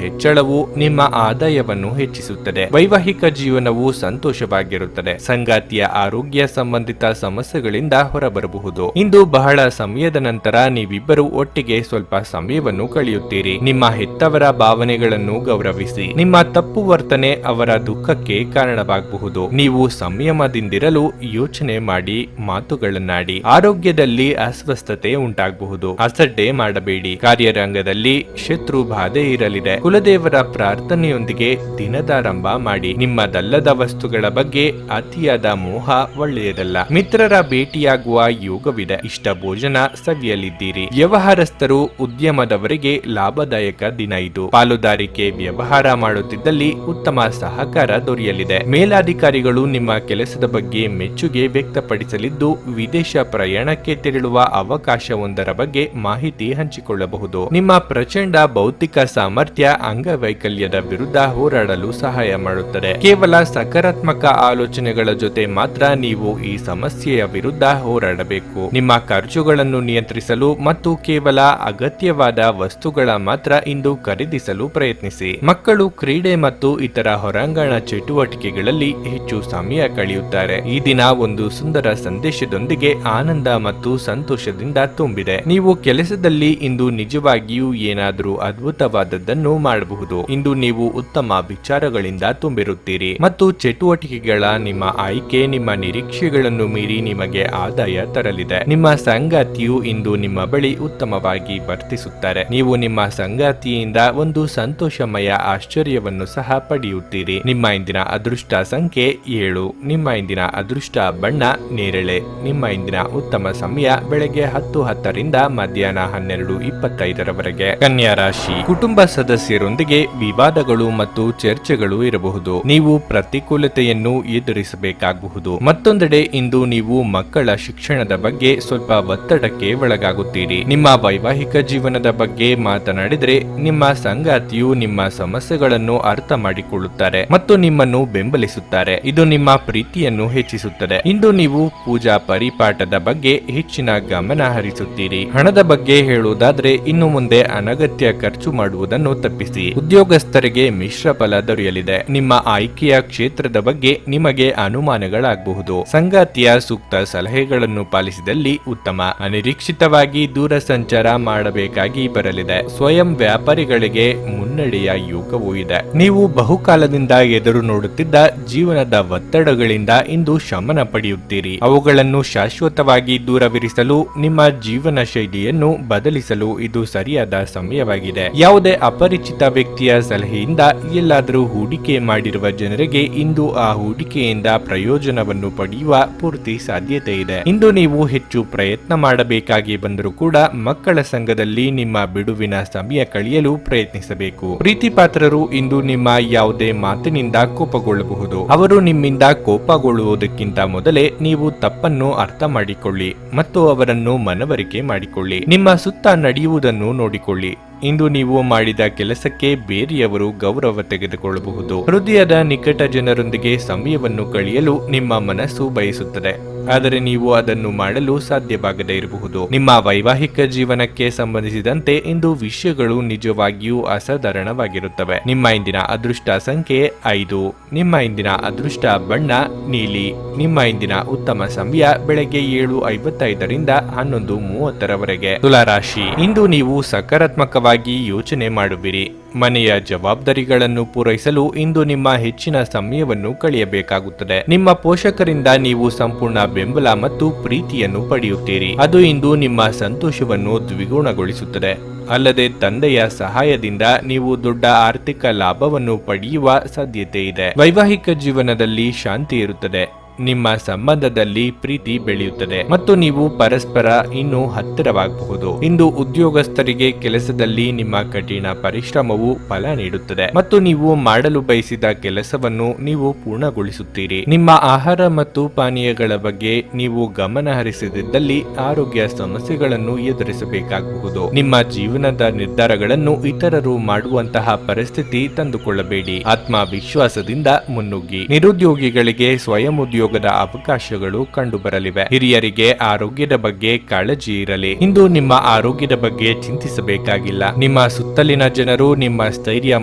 ಹೆಚ್ಚಳವು ನಿಮ್ಮ ಆದಾಯವನ್ನು ಹೆಚ್ಚಿಸುತ್ತದೆ. ವೈವಾಹಿಕ ಜೀವನವು ಸಂತೋಷವಾಗಿರುತ್ತದೆ. ಸಂಗಾತಿಯ ಆರೋಗ್ಯ ಸಂಬಂಧಿತ ಸಮಸ್ಯೆಗಳಿಂದ ಹೊರಬರಬಹುದು. ಇಂದು ಬಹಳ ಸಮಯದ ನಂತರ ನೀವಿಬ್ಬರು ಒಟ್ಟಿಗೆ ಸ್ವಲ್ಪ ಸಮಯವನ್ನು ಕಳೆಯುತ್ತೀರಿ. ನಿಮ್ಮ ಹೆತ್ತವರ ಭಾವನೆಗಳನ್ನು ಗೌರವಿಸಿ. ನಿಮ್ಮ ತಪ್ಪು ವರ್ತನೆ ಅವರ ದುಃಖಕ್ಕೆ ಕಾರಣವಾಗಬಹುದು. ನೀವು ಸಂಯಮದಿಂದಿರಲು ಯೋಚನೆ ಮಾಡಿ ಮಾತುಗಳನ್ನಾಡಿ. ಆರೋಗ್ಯದಲ್ಲಿ ಅಸ್ವಸ್ಥತೆ ಉಂಟಾಗಬಹುದು. ಅಸಡ್ಡೆ ಮಾಡಬೇಡಿ. ಕಾರ್ಯರಂಗದಲ್ಲಿ ಶತ್ರು ಬಾಧೆ ಇರಲಿದೆ. ಕುಲದೇವರ ಪ್ರಾರ್ಥನೆಯೊಂದಿಗೆ ದಿನದಾರಂಭ ಮಾಡಿ. ನಿಮ್ಮದಲ್ಲದ ವಸ್ತುಗಳ ಬಗ್ಗೆ ಅತಿಯಾದ ಮೋಹ ಒಳ್ಳೆಯದಲ್ಲ. ಮಿತ್ರರ ಭೇಟಿಯಾಗುವ ಯೋಗವಿದೆ. ಇಷ್ಟ ಭೋಜನ ಸವಿಯಲಿದ್ದೀರಿ. ವ್ಯವಹಾರಸ್ಥರು, ಉದ್ಯಮದವರಿಗೆ ಲಾಭದಾಯಕ ದಿನ ಇದು. ಪಾಲುದಾರಿಕೆ ವ್ಯವಹಾರ ಮಾಡುತ್ತಿದ್ದಲ್ಲಿ ಉತ್ತಮ ಸಹಕಾರ ದೊರೆಯಲಿದೆ. ಮೇಲಾಧಿಕಾರಿಗಳು ನಿಮ್ಮ ಕೆಲಸದ ಬಗ್ಗೆ ಮೆಚ್ಚುಗೆ ವ್ಯಕ್ತಪಡಿಸಲಿದ್ದು ವಿದೇಶ ಪ್ರಯಾಣಕ್ಕೆ ತೆರಳುವ ಅವಕಾಶವೊಂದರ ಬಗ್ಗೆ ಮಾಹಿತಿ ಹಂಚಿಕೊಳ್ಳಬಹುದು. ನಿಮ್ಮ ಪ್ರಚಂಡ ಭೌತಿಕ ಸಾಮರ್ಥ್ಯ ಅಂಗವೈಕಲ್ಯದ ವಿರುದ್ಧ ಹೋರಾಡಲು ಸಹಾಯ ಮಾಡುತ್ತದೆ. ಕೇವಲ ಸಕಾರಾತ್ಮಕ ಆಲೋಚನೆಗಳ ಜೊತೆ ಮಾತ್ರ ನೀವು ಈ ಸಮಸ್ಯೆಯ ವಿರುದ್ಧ ಹೋರಾಡಬೇಕು. ನಿಮ್ಮ ಖರ್ಚುಗಳನ್ನು ನಿಯಂತ್ರಿಸಲು ಮತ್ತು ಕೇವಲ ಅಗತ್ಯವಾದ ವಸ್ತುಗಳ ಮಾತ್ರ ಇಂದು ಖರೀದಿಸಲು ಪ್ರಯತ್ನಿಸಿ. ಮಕ್ಕಳು ಕ್ರೀಡೆ ಮತ್ತು ಇತರ ಹೊರಾಂಗಣ ಚಟುವಟಿಕೆಗಳಲ್ಲಿ ಹೆಚ್ಚು ಸಮಯ ಕಳೆಯುತ್ತಾರೆ. ಈ ದಿನ ಒಂದು ಸುಂದರ ಸಂದೇಶದೊಂದಿಗೆ ಆನಂದ ಮತ್ತು ಸಂತೋಷದಿಂದ ತುಂಬಿದೆ. ನೀವು ಕೆಲಸದಲ್ಲಿ ಇಂದು ನಿಜವಾಗಿಯೂ ಏನಾದರೂ ಅದ್ಭುತವಾದದ್ದನ್ನು ಮಾಡಬಹುದು. ಇಂದು ನೀವು ಉತ್ತಮ ವಿಚಾರಗಳಿಂದ ತುಂಬಿರುತ್ತೀರಿ ಮತ್ತು ಚಟುವಟಿಕೆಗಳ ನಿಮ್ಮ ಆಯ್ಕೆ ನಿಮ್ಮ ನಿರೀಕ್ಷೆಗಳನ್ನು ಮೀರಿ ನಿಮಗೆ ಆದಾಯ ತರಲಿದೆ. ನಿಮ್ಮ ಸಂಗಾತಿಯು ಇಂದು ನಿಮ್ಮ ಬಳಿ ಉತ್ತಮವಾಗಿ ವರ್ತಿಸುತ್ತಾರೆ. ನೀವು ನಿಮ್ಮ ಸಂಗಾತಿಯಿಂದ ಒಂದು ಸಂತೋಷಮಯ ಆಶ್ಚರ್ಯವನ್ನು ಸಹ ಪಡೆಯುತ್ತೀರಿ. ನಿಮ್ಮ ಇಂದಿನ ಅದೃಷ್ಟ ಸಂಖ್ಯೆ 7. ನಿಮ್ಮ ಇಂದಿನ ಅದೃಷ್ಟ ಬಣ್ಣ ನೇರಳೆ. ನಿಮ್ಮ ಇಂದಿನ ಉತ್ತಮ ಸಮಯ ಬೆಳಗ್ಗೆ 10:10ರಿಂದ ಮಧ್ಯಾಹ್ನ 12:25ರವರೆಗೆ. ಕನ್ಯಾ ರಾಶಿ, ಕುಟುಂಬ ಸದಸ್ಯರೊಂದಿಗೆ ವಿವಾದಗಳು ಮತ್ತು ಚರ್ಚೆಗಳು ಇರಬಹುದು. ನೀವು ಪ್ರತಿಕೂಲತೆಯನ್ನು ಎದುರಿಸಬೇಕಾಗಬಹುದು. ಮತ್ತೊಂದೆಡೆ ಇಂದು ನೀವು ಮಕ್ಕಳ ಶಿಕ್ಷಣದ ಬಗ್ಗೆ ಸ್ವಲ್ಪ ಒತ್ತಡಕ್ಕೆ ಒಳಗಾಗುತ್ತೀರಿ. ನಿಮ್ಮ ವೈವಾಹಿಕ ಜೀವನದ ಬಗ್ಗೆ ಮಾತನಾಡಿದರೆ ನಿಮ್ಮ ಸಂಗಾತಿಯು ನಿಮ್ಮ ಸಮಸ್ಯೆಗಳನ್ನು ಅರ್ಥ ಮಾಡಿಕೊಳ್ಳುತ್ತಾರೆ ಮತ್ತು ನಿಮ್ಮನ್ನು ಬೆಂಬಲಿಸುತ್ತಾರೆ. ಇದು ನಿಮ್ಮ ಪ್ರೀತಿಯನ್ನು ಹೆಚ್ಚಿಸುತ್ತದೆ. ಇಂದು ನೀವು ಪೂಜಾ ಪರಿಪಾಠದ ಬಗ್ಗೆ ಹೆಚ್ಚಿನ ಗಮನ ಹರಿಸುತ್ತೀರಿ. ಹಣದ ಬಗ್ಗೆ ಹೇಳುವುದಾದ್ರೆ ಇನ್ನು ಮುಂದೆ ಅನಗತ್ಯ ಖರ್ಚು ಮಾಡುವುದನ್ನು ತಪ್ಪಿಸಿ. ಉದ್ಯೋಗಸ್ಥರಿಗೆ ಮಿಶ್ರ ಫಲ ದೊರೆಯಲಿದೆ. ನಿಮ್ಮ ಆಯ್ಕೆಯ ಕ್ಷೇತ್ರದ ಬಗ್ಗೆ ನಿಮಗೆ ಅನುಮಾನಗಳಾಗಬಹುದು. ಸಂಗಾತಿಯ ಸೂಕ್ತ ಸಲಹೆಗಳನ್ನು ಪಾಲಿಸಿದಲ್ಲಿ ಉತ್ತಮ. ಅನಿರೀಕ್ಷಿತವಾಗಿ ದೂರ ಸಂಚಾರ ಮಾಡಬೇಕಾಗಿ ಬರಲಿದೆ. ಸ್ವಯಂ ವ್ಯಾಪಾರಿಗಳಿಗೆ ಮುನ್ನಡೆಯ ಯೋಗವೂ ಇದೆ. ನೀವು ಬಹುಕಾಲದಿಂದ ಎದುರು ನೋಡುತ್ತಿದ್ದ ಜೀವನದ ಒತ್ತಡಗಳಿಂದ ಇಂದು ಶಮನ ಪಡೆಯುತ್ತೀರಿ. ಅವುಗಳನ್ನು ಶಾಶ್ವತವಾಗಿ ದೂರವಿರಿಸಲು ನಿಮ್ಮ ಜೀವನ ಶೈಲಿಯನ್ನು ಬದಲಿಸಲು ಇದು ಸರಿಯಾದ ಸಮಯವಾಗಿದೆ. ಯಾವುದೇ ಅಪರಿಚಿತ ವ್ಯಕ್ತಿಯ ಸಲಹೆಯಿಂದ ಎಲ್ಲಾದರೂ ಹೂಡಿಕೆ ಮಾಡಿರುವ ಜನರಿಗೆ ಇಂದು ಆ ಹೂಡಿಕೆಯಿಂದ ಪ್ರಯೋಜನವನ್ನು ಪಡೆಯುವ ಪೂರ್ತಿ ಸಾಧ್ಯತೆ ಇದೆ. ಇಂದು ನೀವು ಹೆಚ್ಚು ಪ್ರಯತ್ನ ಮಾಡಬೇಕಾಗಿ ಬಂದರೂ ಕೂಡ ಮಕ್ಕಳ ಸಂಘದಲ್ಲಿ ನಿಮ್ಮ ಬಿಡುವಿನ ಸಮಯ ಕಳೆಯಲು ಪ್ರಯತ್ನಿಸಬೇಕು. ಪ್ರೀತಿ ಪಾತ್ರರು ಇಂದು ನಿಮ್ಮ ಯಾವುದೇ ಮಾತಿನಿಂದ ಕೋಪಗೊಳ್ಳಬಹುದು. ಅವರು ನಿಮ್ಮಿಂದ ಕೋಪಗೊಳ್ಳುವುದಕ್ಕಿಂತ ಮೊದಲೇ ನೀವು ತಪ್ಪನ್ನು ಅರ್ಥ ಮಾಡಿಕೊಳ್ಳಿ ಮತ್ತು ಅವರನ್ನು ಮನವರಿಕೆ ಮಾಡಿಕೊಳ್ಳಿ. ನಿಮ್ಮ ಸುತ್ತ ನಡೆಯುವುದನ್ನು ನೋಡಿಕೊಳ್ಳಿ. ಇಂದು ನೀವು ಮಾಡಿದ ಕೆಲಸಕ್ಕೆ ಬೇರೆಯವರು ಗೌರವ ತೆಗೆದುಕೊಳ್ಳಬಹುದು. ಹೃದಯದ ನಿಕಟ ಜನರೊಂದಿಗೆ ಸಮಯವನ್ನು ಕಳೆಯಲು ನಿಮ್ಮ ಮನಸ್ಸು ಬಯಸುತ್ತದೆ, ಆದರೆ ನೀವು ಅದನ್ನು ಮಾಡಲು ಸಾಧ್ಯವಾಗದೇ ಇರಬಹುದು. ನಿಮ್ಮ ವೈವಾಹಿಕ ಜೀವನಕ್ಕೆ ಸಂಬಂಧಿಸಿದಂತೆ ಇಂದು ವಿಷಯಗಳು ನಿಜವಾಗಿಯೂ ಅಸಾಧಾರಣವಾಗಿರುತ್ತವೆ. ನಿಮ್ಮ ಇಂದಿನ ಅದೃಷ್ಟ ಸಂಖ್ಯೆ 5. ನಿಮ್ಮ ಇಂದಿನ ಅದೃಷ್ಟ ಬಣ್ಣ ನೀಲಿ. ನಿಮ್ಮ ಇಂದಿನ ಉತ್ತಮ ಸಮಯ ಬೆಳಗ್ಗೆ 7:55ರಿಂದ 11:30ರವರೆಗೆ. ತುಲಾರಾಶಿ, ಇಂದು ನೀವು ಸಕಾರಾತ್ಮಕವಾಗಿ ಯೋಚನೆ ಮಾಡುವಿರಿ. ಮನೆಯ ಜವಾಬ್ದಾರಿಗಳನ್ನು ಪೂರೈಸಲು ಇಂದು ನಿಮ್ಮ ಹೆಚ್ಚಿನ ಸಮಯವನ್ನು ಕಳೆಯಬೇಕಾಗುತ್ತದೆ. ನಿಮ್ಮ ಪೋಷಕರಿಂದ ನೀವು ಸಂಪೂರ್ಣ ಬೆಂಬಲ ಮತ್ತು ಪ್ರೀತಿಯನ್ನು ಪಡೆಯುತ್ತೀರಿ. ಅದು ಇಂದು ನಿಮ್ಮ ಸಂತೋಷವನ್ನು ದ್ವಿಗುಣಗೊಳಿಸುತ್ತದೆ. ಅಲ್ಲದೆ ತಂದೆಯ ಸಹಾಯದಿಂದ ನೀವು ದೊಡ್ಡ ಆರ್ಥಿಕ ಲಾಭವನ್ನು ಪಡೆಯುವ ಸಾಧ್ಯತೆ ಇದೆ. ವೈವಾಹಿಕ ಜೀವನದಲ್ಲಿ ಶಾಂತಿ ಇರುತ್ತದೆ. ನಿಮ್ಮ ಸಂಬಂಧದಲ್ಲಿ ಪ್ರೀತಿ ಬೆಳೆಯುತ್ತದೆ ಮತ್ತು ನೀವು ಪರಸ್ಪರ ಇನ್ನೂ ಹತ್ತಿರವಾಗಬಹುದು. ಇಂದು ಉದ್ಯೋಗಸ್ಥರಿಗೆ ಕೆಲಸದಲ್ಲಿ ನಿಮ್ಮ ಕಠಿಣ ಪರಿಶ್ರಮವು ಫಲ ನೀಡುತ್ತದೆ ಮತ್ತು ನೀವು ಮಾಡಲು ಬಯಸಿದ ಕೆಲಸವನ್ನು ನೀವು ಪೂರ್ಣಗೊಳಿಸುತ್ತೀರಿ. ನಿಮ್ಮ ಆಹಾರ ಮತ್ತು ಪಾನೀಯಗಳ ಬಗ್ಗೆ ನೀವು ಗಮನ ಹರಿಸದಿದ್ದಲ್ಲಿ ಆರೋಗ್ಯ ಸಮಸ್ಯೆಗಳನ್ನು ಎದುರಿಸಬೇಕಾಗಬಹುದು. ನಿಮ್ಮ ಜೀವನದ ನಿರ್ಧಾರಗಳನ್ನು ಇತರರು ಮಾಡುವಂತಹ ಪರಿಸ್ಥಿತಿ ತಂದುಕೊಳ್ಳಬೇಡಿ. ಆತ್ಮವಿಶ್ವಾಸದಿಂದ ಮುನ್ನುಗ್ಗಿ. ನಿರುದ್ಯೋಗಿಗಳಿಗೆ ಸ್ವಯಂ ಉದ್ಯೋಗದ ಅವಕಾಶಗಳು ಕಂಡುಬರಲಿವೆ. ಹಿರಿಯರಿಗೆ ಆರೋಗ್ಯದ ಬಗ್ಗೆ ಕಾಳಜಿ ಇರಲಿ. ಇಂದು ನಿಮ್ಮ ಆರೋಗ್ಯದ ಬಗ್ಗೆ ಚಿಂತಿಸಬೇಕಾಗಿಲ್ಲ. ನಿಮ್ಮ ಸುತ್ತಲಿನ ಜನರು ನಿಮ್ಮ ಸ್ಥೈರ್ಯ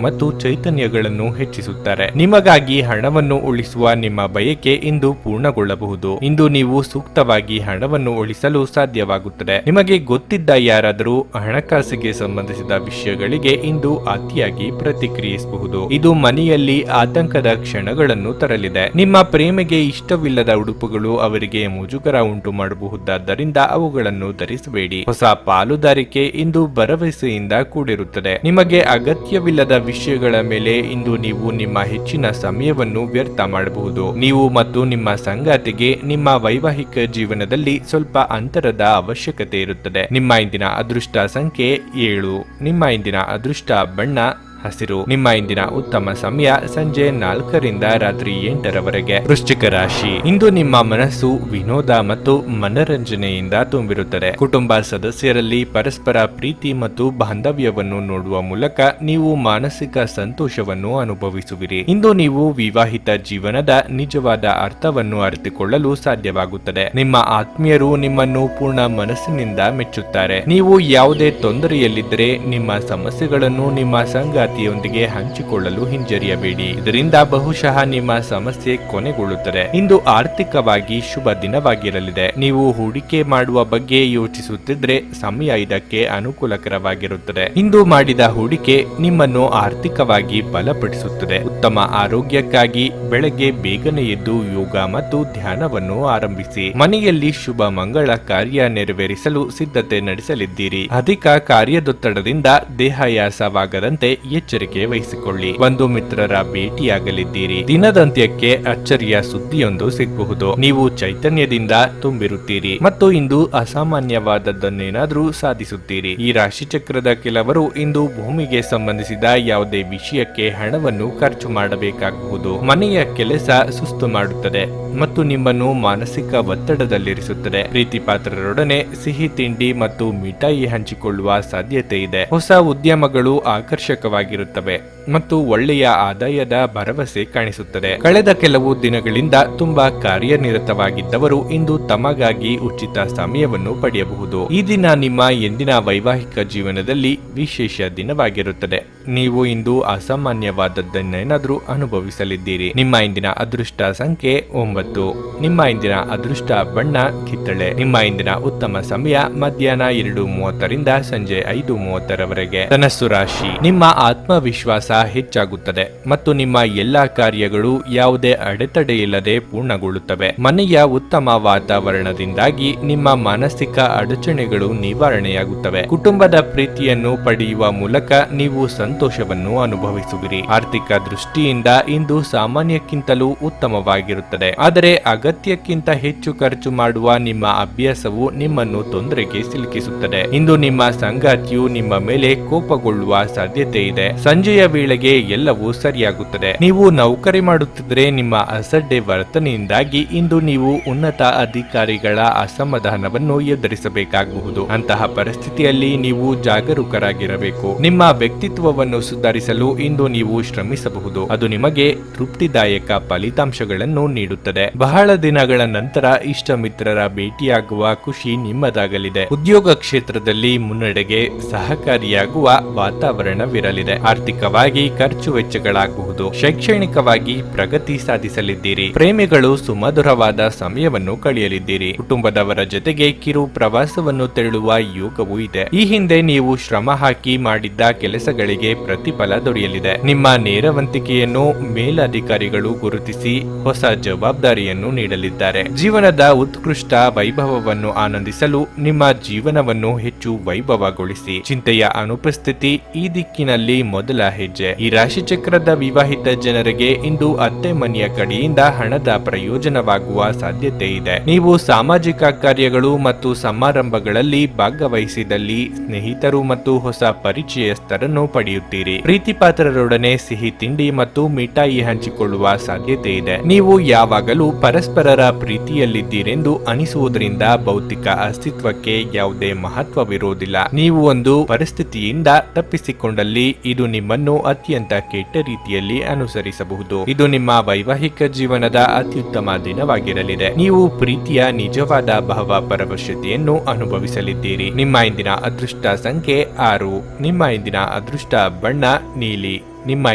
ಮತ್ತು ಚೈತನ್ಯಗಳನ್ನು ಹೆಚ್ಚಿಸುತ್ತಾರೆ. ನಿಮಗಾಗಿ ಹಣವನ್ನು ಉಳಿಸುವ ನಿಮ್ಮ ಬಯಕೆ ಇಂದು ಪೂರ್ಣಗೊಳ್ಳಬಹುದು. ಇಂದು ನೀವು ಸೂಕ್ತವಾಗಿ ಹಣವನ್ನು ಉಳಿಸಲು ಸಾಧ್ಯವಾಗುತ್ತದೆ. ನಿಮಗೆ ಗೊತ್ತಿದ್ದ ಯಾರಾದರೂ ಹಣಕಾಸಿಗೆ ಸಂಬಂಧಿಸಿದ ವಿಷಯಗಳಿಗೆ ಇಂದು ಅತಿಯಾಗಿ ಪ್ರತಿಕ್ರಿಯಿಸಬಹುದು. ಇದು ಮನೆಯಲ್ಲಿ ಆತಂಕದ ಕ್ಷಣಗಳನ್ನು ತರಲಿದೆ. ನಿಮ್ಮ ಪ್ರೇಮಿಗೆ ಇಷ್ಟವಿಲ್ಲದ ಉಡುಪುಗಳು ಅವರಿಗೆ ಮುಜುಗರ ಉಂಟು ಮಾಡಬಹುದಾದ್ದರಿಂದ ಅವುಗಳನ್ನು ಧರಿಸಬೇಡಿ. ಹೊಸ ಪಾಲುದಾರಿಕೆ ಇಂದು ಭರವಸೆಯಿಂದ ಕೂಡಿರುತ್ತದೆ. ನಿಮಗೆ ಅಗತ್ಯವಿಲ್ಲದ ವಿಷಯಗಳ ಮೇಲೆ ಇಂದು ನೀವು ನಿಮ್ಮ ಹೆಚ್ಚಿನ ಸಮಯವನ್ನು ವ್ಯರ್ಥ ಮಾಡಬಹುದು. ನೀವು ಮತ್ತು ನಿಮ್ಮ ಸಂಗಾತಿಗೆ ನಿಮ್ಮ ವೈವಾಹಿಕ ಜೀವನದಲ್ಲಿ ಸ್ವಲ್ಪ ಅಂತರದ ಅವಶ್ಯಕತೆ ಇರುತ್ತದೆ. ನಿಮ್ಮ ಇಂದಿನ ಅದೃಷ್ಟ ಸಂಖ್ಯೆ 7. ನಿಮ್ಮ ಇಂದಿನ ಅದೃಷ್ಟ ಬಣ್ಣ ಹಸಿರು. ನಿಮ್ಮ ಇಂದಿನ ಉತ್ತಮ ಸಮಯ ಸಂಜೆ 4ರಿಂದ ರಾತ್ರಿ 8ರವರೆಗೆ. ವೃಶ್ಚಿಕ ರಾಶಿ. ಇಂದು ನಿಮ್ಮ ಮನಸ್ಸು ವಿನೋದ ಮತ್ತು ಮನರಂಜನೆಯಿಂದ ತುಂಬಿರುತ್ತದೆ. ಕುಟುಂಬ ಸದಸ್ಯರಲ್ಲಿ ಪರಸ್ಪರ ಪ್ರೀತಿ ಮತ್ತು ಬಾಂಧವ್ಯವನ್ನು ನೋಡುವ ಮೂಲಕ ನೀವು ಮಾನಸಿಕ ಸಂತೋಷವನ್ನು ಅನುಭವಿಸುವಿರಿ. ಇಂದು ನೀವು ವಿವಾಹಿತ ಜೀವನದ ನಿಜವಾದ ಅರ್ಥವನ್ನು ಅರಿತುಕೊಳ್ಳಲು ಸಾಧ್ಯವಾಗುತ್ತದೆ. ನಿಮ್ಮ ಆತ್ಮೀಯರು ನಿಮ್ಮನ್ನು ಪೂರ್ಣ ಮನಸ್ಸಿನಿಂದ ಮೆಚ್ಚುತ್ತಾರೆ. ನೀವು ಯಾವುದೇ ತೊಂದರೆಯಲ್ಲಿದ್ದರೆ ನಿಮ್ಮ ಸಮಸ್ಯೆಗಳನ್ನು ನಿಮ್ಮ ಸಂಗಾತಿಯೊಂದಿಗೆ ಹಂಚಿಕೊಳ್ಳಲು ಹಿಂಜರಿಯಬೇಡಿ. ಇದರಿಂದ ಬಹುಶಃ ನಿಮ್ಮ ಸಮಸ್ಯೆ ಕೊನೆಗೊಳ್ಳುತ್ತದೆ. ಇಂದು ಆರ್ಥಿಕವಾಗಿ ಶುಭ ದಿನವಾಗಿರಲಿದೆ. ನೀವು ಹೂಡಿಕೆ ಮಾಡುವ ಬಗ್ಗೆ ಯೋಚಿಸುತ್ತಿದ್ರೆ ಸಮಯ ಇದಕ್ಕೆ ಅನುಕೂಲಕರವಾಗಿರುತ್ತದೆ. ಇಂದು ಮಾಡಿದ ಹೂಡಿಕೆ ನಿಮ್ಮನ್ನು ಆರ್ಥಿಕವಾಗಿ ಬಲಪಡಿಸುತ್ತದೆ. ಉತ್ತಮ ಆರೋಗ್ಯಕ್ಕಾಗಿ ಬೆಳಗ್ಗೆ ಬೇಗನೆ ಎದ್ದು ಯೋಗ ಮತ್ತು ಧ್ಯಾನವನ್ನು ಆರಂಭಿಸಿ. ಮನೆಯಲ್ಲಿ ಶುಭ ಮಂಗಳ ಕಾರ್ಯ ನೆರವೇರಿಸಲು ಸಿದ್ಧತೆ ನಡೆಸಲಿದ್ದೀರಿ. ಅಧಿಕ ಕಾರ್ಯದೊತ್ತಡದಿಂದ ದೇಹಾಯಾಸವಾಗದಂತೆ ಎಚ್ಚರಿಕೆ ವಹಿಸಿಕೊಳ್ಳಿ. ಬಂಧು ಮಿತ್ರರ ಭೇಟಿಯಾಗಲಿದ್ದೀರಿ. ದಿನದಂತ್ಯಕ್ಕೆ ಅಚ್ಚರಿಯ ಸುದ್ದಿಯೊಂದು ಸಿಗಬಹುದು. ನೀವು ಚೈತನ್ಯದಿಂದ ತುಂಬಿರುತ್ತೀರಿ ಮತ್ತು ಇಂದು ಅಸಾಮಾನ್ಯವಾದದ್ದನ್ನೇನಾದ್ರೂ ಸಾಧಿಸುತ್ತೀರಿ. ಈ ರಾಶಿಚಕ್ರದ ಕೆಲವರು ಇಂದು ಭೂಮಿಗೆ ಸಂಬಂಧಿಸಿದ ಯಾವುದೇ ವಿಷಯಕ್ಕೆ ಹಣವನ್ನು ಖರ್ಚು ಮಾಡಬೇಕಾಗಬಹುದು. ಮನೆಯ ಕೆಲಸ ಸುಸ್ತು ಮಾಡುತ್ತದೆ ಮತ್ತು ನಿಮ್ಮನ್ನು ಮಾನಸಿಕ ಒತ್ತಡದಲ್ಲಿರಿಸುತ್ತದೆ. ಪ್ರೀತಿ ಪಾತ್ರರೊಡನೆ ಸಿಹಿ ತಿಂಡಿ ಮತ್ತು ಮಿಠಾಯಿ ಹಂಚಿಕೊಳ್ಳುವ ಸಾಧ್ಯತೆ ಇದೆ. ಹೊಸ ಉದ್ಯಮಗಳು ಆಕರ್ಷಕವಾಗಿರುತ್ತವೆ ಮತ್ತು ಒಳ್ಳೆಯ ಆದಾಯದ ಭರವಸೆ ಕಾಣಿಸುತ್ತದೆ. ಕಳೆದ ಕೆಲವು ದಿನಗಳಿಂದ ತುಂಬಾ ಕಾರ್ಯನಿರತವಾಗಿದ್ದವರು ಇಂದು ತಮಗಾಗಿ ಉಚಿತ ಸಮಯವನ್ನು ಪಡೆಯಬಹುದು. ಈ ದಿನ ನಿಮ್ಮ ಎಂದಿನ ವೈವಾಹಿಕ ಜೀವನದಲ್ಲಿ ವಿಶೇಷ ದಿನವಾಗಿರುತ್ತದೆ. ನೀವು ಇಂದು ಅಸಾಮಾನ್ಯವಾದದ್ದನ್ನೇನಾದ್ರೂ ಅನುಭವಿಸಲಿದ್ದೀರಿ. ನಿಮ್ಮ ಇಂದಿನ ಅದೃಷ್ಟ ಸಂಖ್ಯೆ 9. ನಿಮ್ಮ ಇಂದಿನ ಅದೃಷ್ಟ ಬಣ್ಣ ಕಿತ್ತಳೆ. ನಿಮ್ಮ ಇಂದಿನ ಉತ್ತಮ ಸಮಯ ಮಧ್ಯಾಹ್ನ 2:30ರಿಂದ ಸಂಜೆ 5:30ರವರೆಗೆ. ಧನಸ್ಸು ರಾಶಿ. ನಿಮ್ಮ ಆತ್ಮವಿಶ್ವಾಸ ಹೆಚ್ಚಾಗುತ್ತದೆ ಮತ್ತು ನಿಮ್ಮ ಎಲ್ಲಾ ಕಾರ್ಯಗಳು ಯಾವುದೇ ಅಡೆತಡೆ ಇಲ್ಲದೆ ಪೂರ್ಣಗೊಳ್ಳುತ್ತವೆ. ಮನೆಯ ಉತ್ತಮ ವಾತಾವರಣದಿಂದಾಗಿ ನಿಮ್ಮ ಮಾನಸಿಕ ಅಡಚಣೆಗಳು ನಿವಾರಣೆಯಾಗುತ್ತವೆ. ಕುಟುಂಬದ ಪ್ರೀತಿಯನ್ನು ಪಡೆಯುವ ಮೂಲಕ ನೀವು ಸಂತೋಷವನ್ನು ಅನುಭವಿಸುವಿರಿ. ಆರ್ಥಿಕ ದೃಷ್ಟಿಯಿಂದ ಇಂದು ಸಾಮಾನ್ಯಕ್ಕಿಂತಲೂ ಉತ್ತಮವಾಗಿರುತ್ತದೆ. ಆದರೆ ಅಗತ್ಯಕ್ಕಿಂತ ಹೆಚ್ಚು ಖರ್ಚು ಮಾಡುವ ನಿಮ್ಮ ಅಭ್ಯಾಸವು ನಿಮ್ಮನ್ನು ತೊಂದರೆಗೆ ಸಿಲುಕಿಸುತ್ತದೆ. ಇಂದು ನಿಮ್ಮ ಸಂಗಾತಿಯು ನಿಮ್ಮ ಮೇಲೆ ಕೋಪಗೊಳ್ಳುವ ಸಾಧ್ಯತೆ ಇದೆ. ಸಂಜೆಯ ವೇಳೆಗೆ ಎಲ್ಲವೂ ಸರಿಯಾಗುತ್ತದೆ. ನೀವು ನೌಕರಿ ಮಾಡುತ್ತಿದ್ದರೆ ನಿಮ್ಮ ಅಸಡ್ಡೆ ವರ್ತನೆಯಿಂದಾಗಿ ಇಂದು ನೀವು ಉನ್ನತ ಅಧಿಕಾರಿಗಳ ಅಸಮಾಧಾನವನ್ನು ಎದುರಿಸಬೇಕಾಗಬಹುದು. ಅಂತಹ ಪರಿಸ್ಥಿತಿಯಲ್ಲಿ ನೀವು ಜಾಗರೂಕರಾಗಿರಬೇಕು. ನಿಮ್ಮ ವ್ಯಕ್ತಿತ್ವವನ್ನು ಸುಧಾರಿಸಲು ಇಂದು ನೀವು ಶ್ರಮಿಸಬಹುದು. ಅದು ನಿಮಗೆ ತೃಪ್ತಿದಾಯಕ ಫಲಿತಾಂಶಗಳನ್ನು ನೀಡುತ್ತದೆ. ಬಹಳ ದಿನಗಳ ನಂತರ ಇಷ್ಟ ಮಿತ್ರರ ಭೇಟಿಯಾಗುವ ಖುಷಿ ನಿಮ್ಮದಾಗಲಿದೆ. ಉದ್ಯೋಗ ಕ್ಷೇತ್ರದಲ್ಲಿ ಮುನ್ನಡೆಗೆ ಸಹಕಾರಿಯಾಗುವ ವಾತಾವರಣವಿರಲಿದೆ. ಆರ್ಥಿಕವಾಗಿ ಖರ್ಚು ವೆಚ್ಚಗಳಾಗಬಹುದು. ಶೈಕ್ಷಣಿಕವಾಗಿ ಪ್ರಗತಿ ಸಾಧಿಸಲಿದ್ದೀರಿ. ಪ್ರೇಮಿಗಳು ಸುಮಧುರವಾದ ಸಮಯವನ್ನು ಕಳೆಯಲಿದ್ದೀರಿ. ಕುಟುಂಬದವರ ಜೊತೆಗೆ ಕಿರು ಪ್ರವಾಸವನ್ನು ತೆರಳುವ ಯೋಗವೂ ಇದೆ. ಈ ಹಿಂದೆ ನೀವು ಶ್ರಮ ಹಾಕಿ ಮಾಡಿದ್ದ ಕೆಲಸಗಳಿಗೆ ಪ್ರತಿಫಲ ದೊರೆಯಲಿದೆ. ನಿಮ್ಮ ನೇರವಂತಿಕೆಯನ್ನು ಮೇಲಧಿಕಾರಿಗಳು ಗುರುತಿಸಿ ಹೊಸ ಜವಾಬ್ದಾರಿಯನ್ನು ನೀಡಲಿದ್ದಾರೆ. ಜೀವನದ ಉತ್ಕೃಷ್ಟ ವೈಭವವನ್ನು ಆನಂದಿಸಲು ನಿಮ್ಮ ಜೀವನವನ್ನು ಹೆಚ್ಚು ವೈಭವಗೊಳಿಸಿ. ಚಿಂತೆಯ ಅನುಪಸ್ಥಿತಿ ಈ ದಿಕ್ಕಿನಲ್ಲಿ ಮೊದಲ ಹೆಜ್ಜೆ. ಈ ರಾಶಿ ಚಕ್ರದ ವಿವಾಹಿತ ಜನರಿಗೆ ಇಂದು ಅತ್ತೆ ಮನೆಯ ಕಡೆಯಿಂದ ಹಣದ ಪ್ರಯೋಜನವಾಗುವ ಸಾಧ್ಯತೆ ಇದೆ. ನೀವು ಸಾಮಾಜಿಕ ಕಾರ್ಯಗಳು ಮತ್ತು ಸಮಾರಂಭಗಳಲ್ಲಿ ಭಾಗವಹಿಸಿದಲ್ಲಿ ಸ್ನೇಹಿತರು ಮತ್ತು ಹೊಸ ಪರಿಚಯಸ್ಥರನ್ನು ಪಡೆಯುತ್ತೀರಿ. ಪ್ರೀತಿಪಾತ್ರರೊಡನೆ ಸಿಹಿ ತಿಂಡಿ ಮತ್ತು ಮಿಠಾಯಿ ಹಂಚಿಕೊಳ್ಳುವ ಸಾಧ್ಯತೆ ಇದೆ. ನೀವು ಯಾವಾಗಲೂ ಪರಸ್ಪರರ ಪ್ರೀತಿಯಲ್ಲಿದ್ದೀರೆಂದು ಅನಿಸುವುದರಿಂದ ಭೌತಿಕ ಅಸ್ತಿತ್ವಕ್ಕೆ ಯಾವುದೇ ಮಹತ್ವವಿರುವುದಿಲ್ಲ. ನೀವು ಒಂದು ಪರಿಸ್ಥಿತಿಯಿಂದ ತಪ್ಪಿಸಿಕೊಂಡಲ್ಲಿ ಇದು ನಿಮ್ಮನ್ನು ಅತ್ಯಂತ ಕೆಟ್ಟ ರೀತಿಯಲ್ಲಿ ಅನುಸರಿಸಬಹುದು. ಇದು ನಿಮ್ಮ ವೈವಾಹಿಕ ಜೀವನದ ಅತ್ಯುತ್ತಮ ದಿನವಾಗಿರಲಿದೆ. ನೀವು ಪ್ರೀತಿಯ ನಿಜವಾದ ಭಾವ ಪರವಶತೆಯನ್ನು ಅನುಭವಿಸಲಿದ್ದೀರಿ. ನಿಮ್ಮ ಇಂದಿನ ಅದೃಷ್ಟ ಸಂಖ್ಯೆ 6. ನಿಮ್ಮ ಇಂದಿನ ಅದೃಷ್ಟ ಬಣ್ಣ ನೀಲಿ. ನಿಮ್ಮ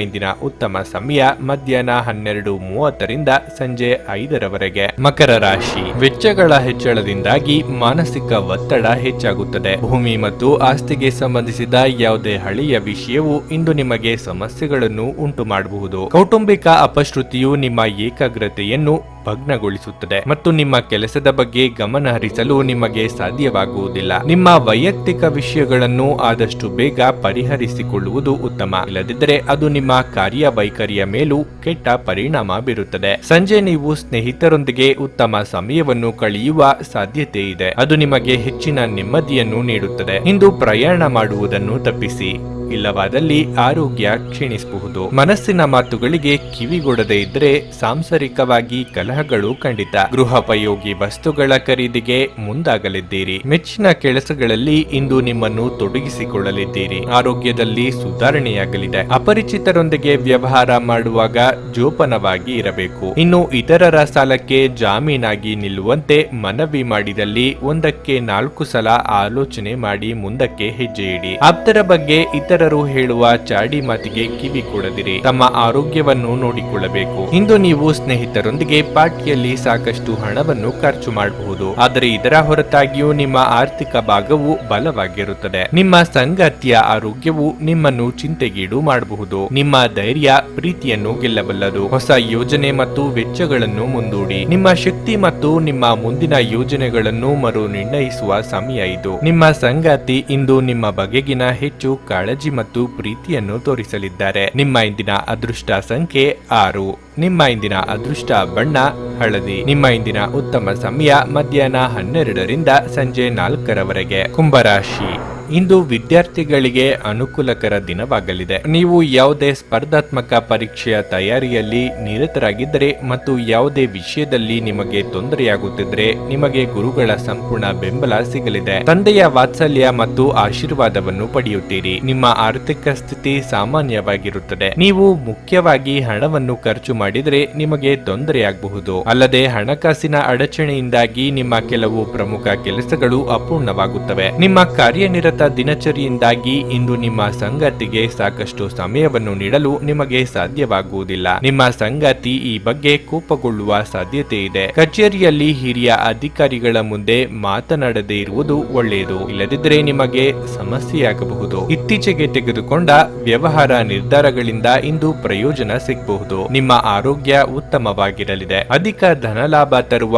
ಇಂದಿನ ಉತ್ತಮ ಸಮಯ ಮಧ್ಯಾಹ್ನ 12:30ರಿಂದ ಸಂಜೆ 5ರವರೆಗೆ. ಮಕರ ರಾಶಿ. ವೆಚ್ಚಗಳ ಹೆಚ್ಚಳದಿಂದಾಗಿ ಮಾನಸಿಕ ಒತ್ತಡ ಹೆಚ್ಚಾಗುತ್ತದೆ. ಭೂಮಿ ಮತ್ತು ಆಸ್ತಿಗೆ ಸಂಬಂಧಿಸಿದ ಯಾವುದೇ ಹಳೆಯ ವಿಷಯವು ಇಂದು ನಿಮಗೆ ಸಮಸ್ಯೆಗಳನ್ನು ಉಂಟು ಮಾಡಬಹುದು. ಕೌಟುಂಬಿಕ ಅಪಶ್ರುತಿಯು ನಿಮ್ಮ ಏಕಾಗ್ರತೆಯನ್ನು ಭಗ್ನಗೊಳಿಸುತ್ತದೆ ಮತ್ತು ನಿಮ್ಮ ಕೆಲಸದ ಬಗ್ಗೆ ಗಮನ ಹರಿಸಲು ನಿಮಗೆ ಸಾಧ್ಯವಾಗುವುದಿಲ್ಲ. ನಿಮ್ಮ ವೈಯಕ್ತಿಕ ವಿಷಯಗಳನ್ನು ಆದಷ್ಟು ಬೇಗ ಪರಿಹರಿಸಿಕೊಳ್ಳುವುದು ಉತ್ತಮ. ಇಲ್ಲದಿದ್ದರೆ ಅದು ನಿಮ್ಮ ಕಾರ್ಯವೈಖರಿಯ ಮೇಲೂ ಕೆಟ್ಟ ಪರಿಣಾಮ ಬೀರುತ್ತದೆ. ಸಂಜೆ ನೀವು ಸ್ನೇಹಿತರೊಂದಿಗೆ ಉತ್ತಮ ಸಮಯವನ್ನು ಕಳೆಯುವ ಸಾಧ್ಯತೆ ಇದೆ. ಅದು ನಿಮಗೆ ಹೆಚ್ಚಿನ ನೆಮ್ಮದಿಯನ್ನು ನೀಡುತ್ತದೆ. ಇಂದು ಪ್ರಯಾಣ ಮಾಡುವುದನ್ನು ತಪ್ಪಿಸಿ, ಇಲ್ಲವಾದಲ್ಲಿ ಆರೋಗ್ಯ ಕ್ಷೀಣಿಸಬಹುದು. ಮನಸ್ಸಿನ ಮಾತುಗಳಿಗೆ ಕಿವಿಗೊಡದೇ ಇದ್ದರೆ ಸಾಂಸಾರಿಕವಾಗಿ ಕಲಹಗಳು ಖಂಡಿತ. ಗೃಹೋಪಯೋಗಿ ವಸ್ತುಗಳ ಖರೀದಿಗೆ ಮುಂದಾಗಲಿದ್ದೀರಿ. ಮೆಚ್ಚಿನ ಕೆಲಸಗಳಲ್ಲಿ ಇಂದು ನಿಮ್ಮನ್ನು ತೊಡಗಿಸಿಕೊಳ್ಳಲಿದ್ದೀರಿ. ಆರೋಗ್ಯದಲ್ಲಿ ಸುಧಾರಣೆಯಾಗಲಿದೆ. ಅಪರಿಚಿತರೊಂದಿಗೆ ವ್ಯವಹಾರ ಮಾಡುವಾಗ ಜೋಪಾನವಾಗಿ ಇರಬೇಕು. ಇನ್ನು ಇತರರ ಸಾಲಕ್ಕೆ ಜಾಮೀನಾಗಿ ನಿಲ್ಲುವಂತೆ ಮನವಿ ಮಾಡಿದಲ್ಲಿ 1ಕ್ಕೆ 4 ಸಲ ಆಲೋಚನೆ ಮಾಡಿ ಮುಂದಕ್ಕೆ ಹೆಜ್ಜೆ ಇಡಿ. ಆಪ್ತರ ಬಗ್ಗೆ ಇತರರು ಹೇಳುವ ಚಾಡಿ ಮಾತಿಗೆ ಕಿವಿ ಕೊಡದಿರಿ. ತಮ್ಮ ಆರೋಗ್ಯವನ್ನು ನೋಡಿಕೊಳ್ಳಬೇಕು. ಇಂದು ನೀವು ಸ್ನೇಹಿತರೊಂದಿಗೆ ಪಾರ್ಟಿಯಲ್ಲಿ ಸಾಕಷ್ಟು ಹಣವನ್ನು ಖರ್ಚು ಮಾಡಬಹುದು. ಆದರೆ ಇದರ ಹೊರತಾಗಿಯೂ ನಿಮ್ಮ ಆರ್ಥಿಕ ಭಾಗವು ಬಲವಾಗಿರುತ್ತದೆ. ನಿಮ್ಮ ಸಂಗಾತಿಯ ಆರೋಗ್ಯವು ನಿಮ್ಮನ್ನು ಚಿಂತೆಗೀಡು ಮಾಡಬಹುದು. ನಿಮ್ಮ ಧೈರ್ಯ ಪ್ರೀತಿಯನ್ನು ಗೆಲ್ಲಬಲ್ಲದು. ಹೊಸ ಯೋಜನೆ ಮತ್ತು ವೆಚ್ಚಗಳನ್ನು ಮುಂದೂಡಿ. ನಿಮ್ಮ ಶಕ್ತಿ ಮತ್ತು ನಿಮ್ಮ ಮುಂದಿನ ಯೋಜನೆಗಳನ್ನು ಮರು ನಿರ್ಣಯಿಸುವ ಸಮಯ ಇದು. ನಿಮ್ಮ ಸಂಗಾತಿ ಇಂದು ನಿಮ್ಮ ಬಗೆಗಿನ ಹೆಚ್ಚು ಕಾಳಜಿ ಮತ್ತು ಪ್ರೀತಿಯನ್ನು ತೋರಿಸಲಿದ್ದಾರೆ. ನಿಮ್ಮ ಇಂದಿನ ಅದೃಷ್ಟ ಸಂಖ್ಯೆ 6. ನಿಮ್ಮ ಇಂದಿನ ಅದೃಷ್ಟ ಬಣ್ಣ ಹಳದಿ. ನಿಮ್ಮ ಇಂದಿನ ಉತ್ತಮ ಸಮಯ ಮಧ್ಯಾಹ್ನ 12ರಿಂದ ಸಂಜೆ 4ರವರೆಗೆ. ಕುಂಭರಾಶಿ. ಇಂದು ವಿದ್ಯಾರ್ಥಿಗಳಿಗೆ ಅನುಕೂಲಕರ ದಿನವಾಗಲಿದೆ. ನೀವು ಯಾವುದೇ ಸ್ಪರ್ಧಾತ್ಮಕ ಪರೀಕ್ಷೆಯ ತಯಾರಿಯಲ್ಲಿ ನಿರತರಾಗಿದ್ದರೆ ಮತ್ತು ಯಾವುದೇ ವಿಷಯದಲ್ಲಿ ನಿಮಗೆ ತೊಂದರೆಯಾಗುತ್ತಿದ್ದರೆ ನಿಮಗೆ ಗುರುಗಳ ಸಂಪೂರ್ಣ ಬೆಂಬಲ ಸಿಗಲಿದೆ. ತಂದೆಯ ವಾತ್ಸಲ್ಯ ಮತ್ತು ಆಶೀರ್ವಾದವನ್ನು ಪಡೆಯುತ್ತೀರಿ. ನಿಮ್ಮ ಆರ್ಥಿಕ ಸ್ಥಿತಿ ಸಾಮಾನ್ಯವಾಗಿರುತ್ತದೆ. ನೀವು ಮುಖ್ಯವಾಗಿ ಹಣವನ್ನು ಖರ್ಚು ಮಾಡಿದರೆ ನಿಮಗೆ ತೊಂದರೆಯಾಗಬಹುದು. ಅಲ್ಲದೆ ಹಣಕಾಸಿನ ಅಡಚಣೆಯಿಂದಾಗಿ ನಿಮ್ಮ ಕೆಲವು ಪ್ರಮುಖ ಕೆಲಸಗಳು ಅಪೂರ್ಣವಾಗುತ್ತವೆ. ನಿಮ್ಮ ಕಾರ್ಯನಿರತ ದಿನಚರಿಯಿಂದಾಗಿ ಇಂದು ನಿಮ್ಮ ಸಂಗಾತಿಗೆ ಸಾಕಷ್ಟು ಸಮಯವನ್ನು ನೀಡಲು ನಿಮಗೆ ಸಾಧ್ಯವಾಗುವುದಿಲ್ಲ. ನಿಮ್ಮ ಸಂಗಾತಿ ಈ ಬಗ್ಗೆ ಕೋಪಗೊಳ್ಳುವ ಸಾಧ್ಯತೆ ಇದೆ. ಕಚೇರಿಯಲ್ಲಿ ಹಿರಿಯ ಅಧಿಕಾರಿಗಳ ಮುಂದೆ ಮಾತನಾಡದೇ ಇರುವುದು ಒಳ್ಳೆಯದು. ಇಲ್ಲದಿದ್ದರೆ ನಿಮಗೆ ಸಮಸ್ಯೆಯಾಗಬಹುದು. ಇತ್ತೀಚೆಗೆ ತೆಗೆದುಕೊಂಡ ವ್ಯವಹಾರ ನಿರ್ಧಾರಗಳಿಂದ ಇಂದು ಪ್ರಯೋಜನ ಸಿಗಬಹುದು. ನಿಮ್ಮ ಆರೋಗ್ಯ ಉತ್ತಮವಾಗಿರಲಿದೆ. ಅಧಿಕ ಧನಲಾಭ ತರುವ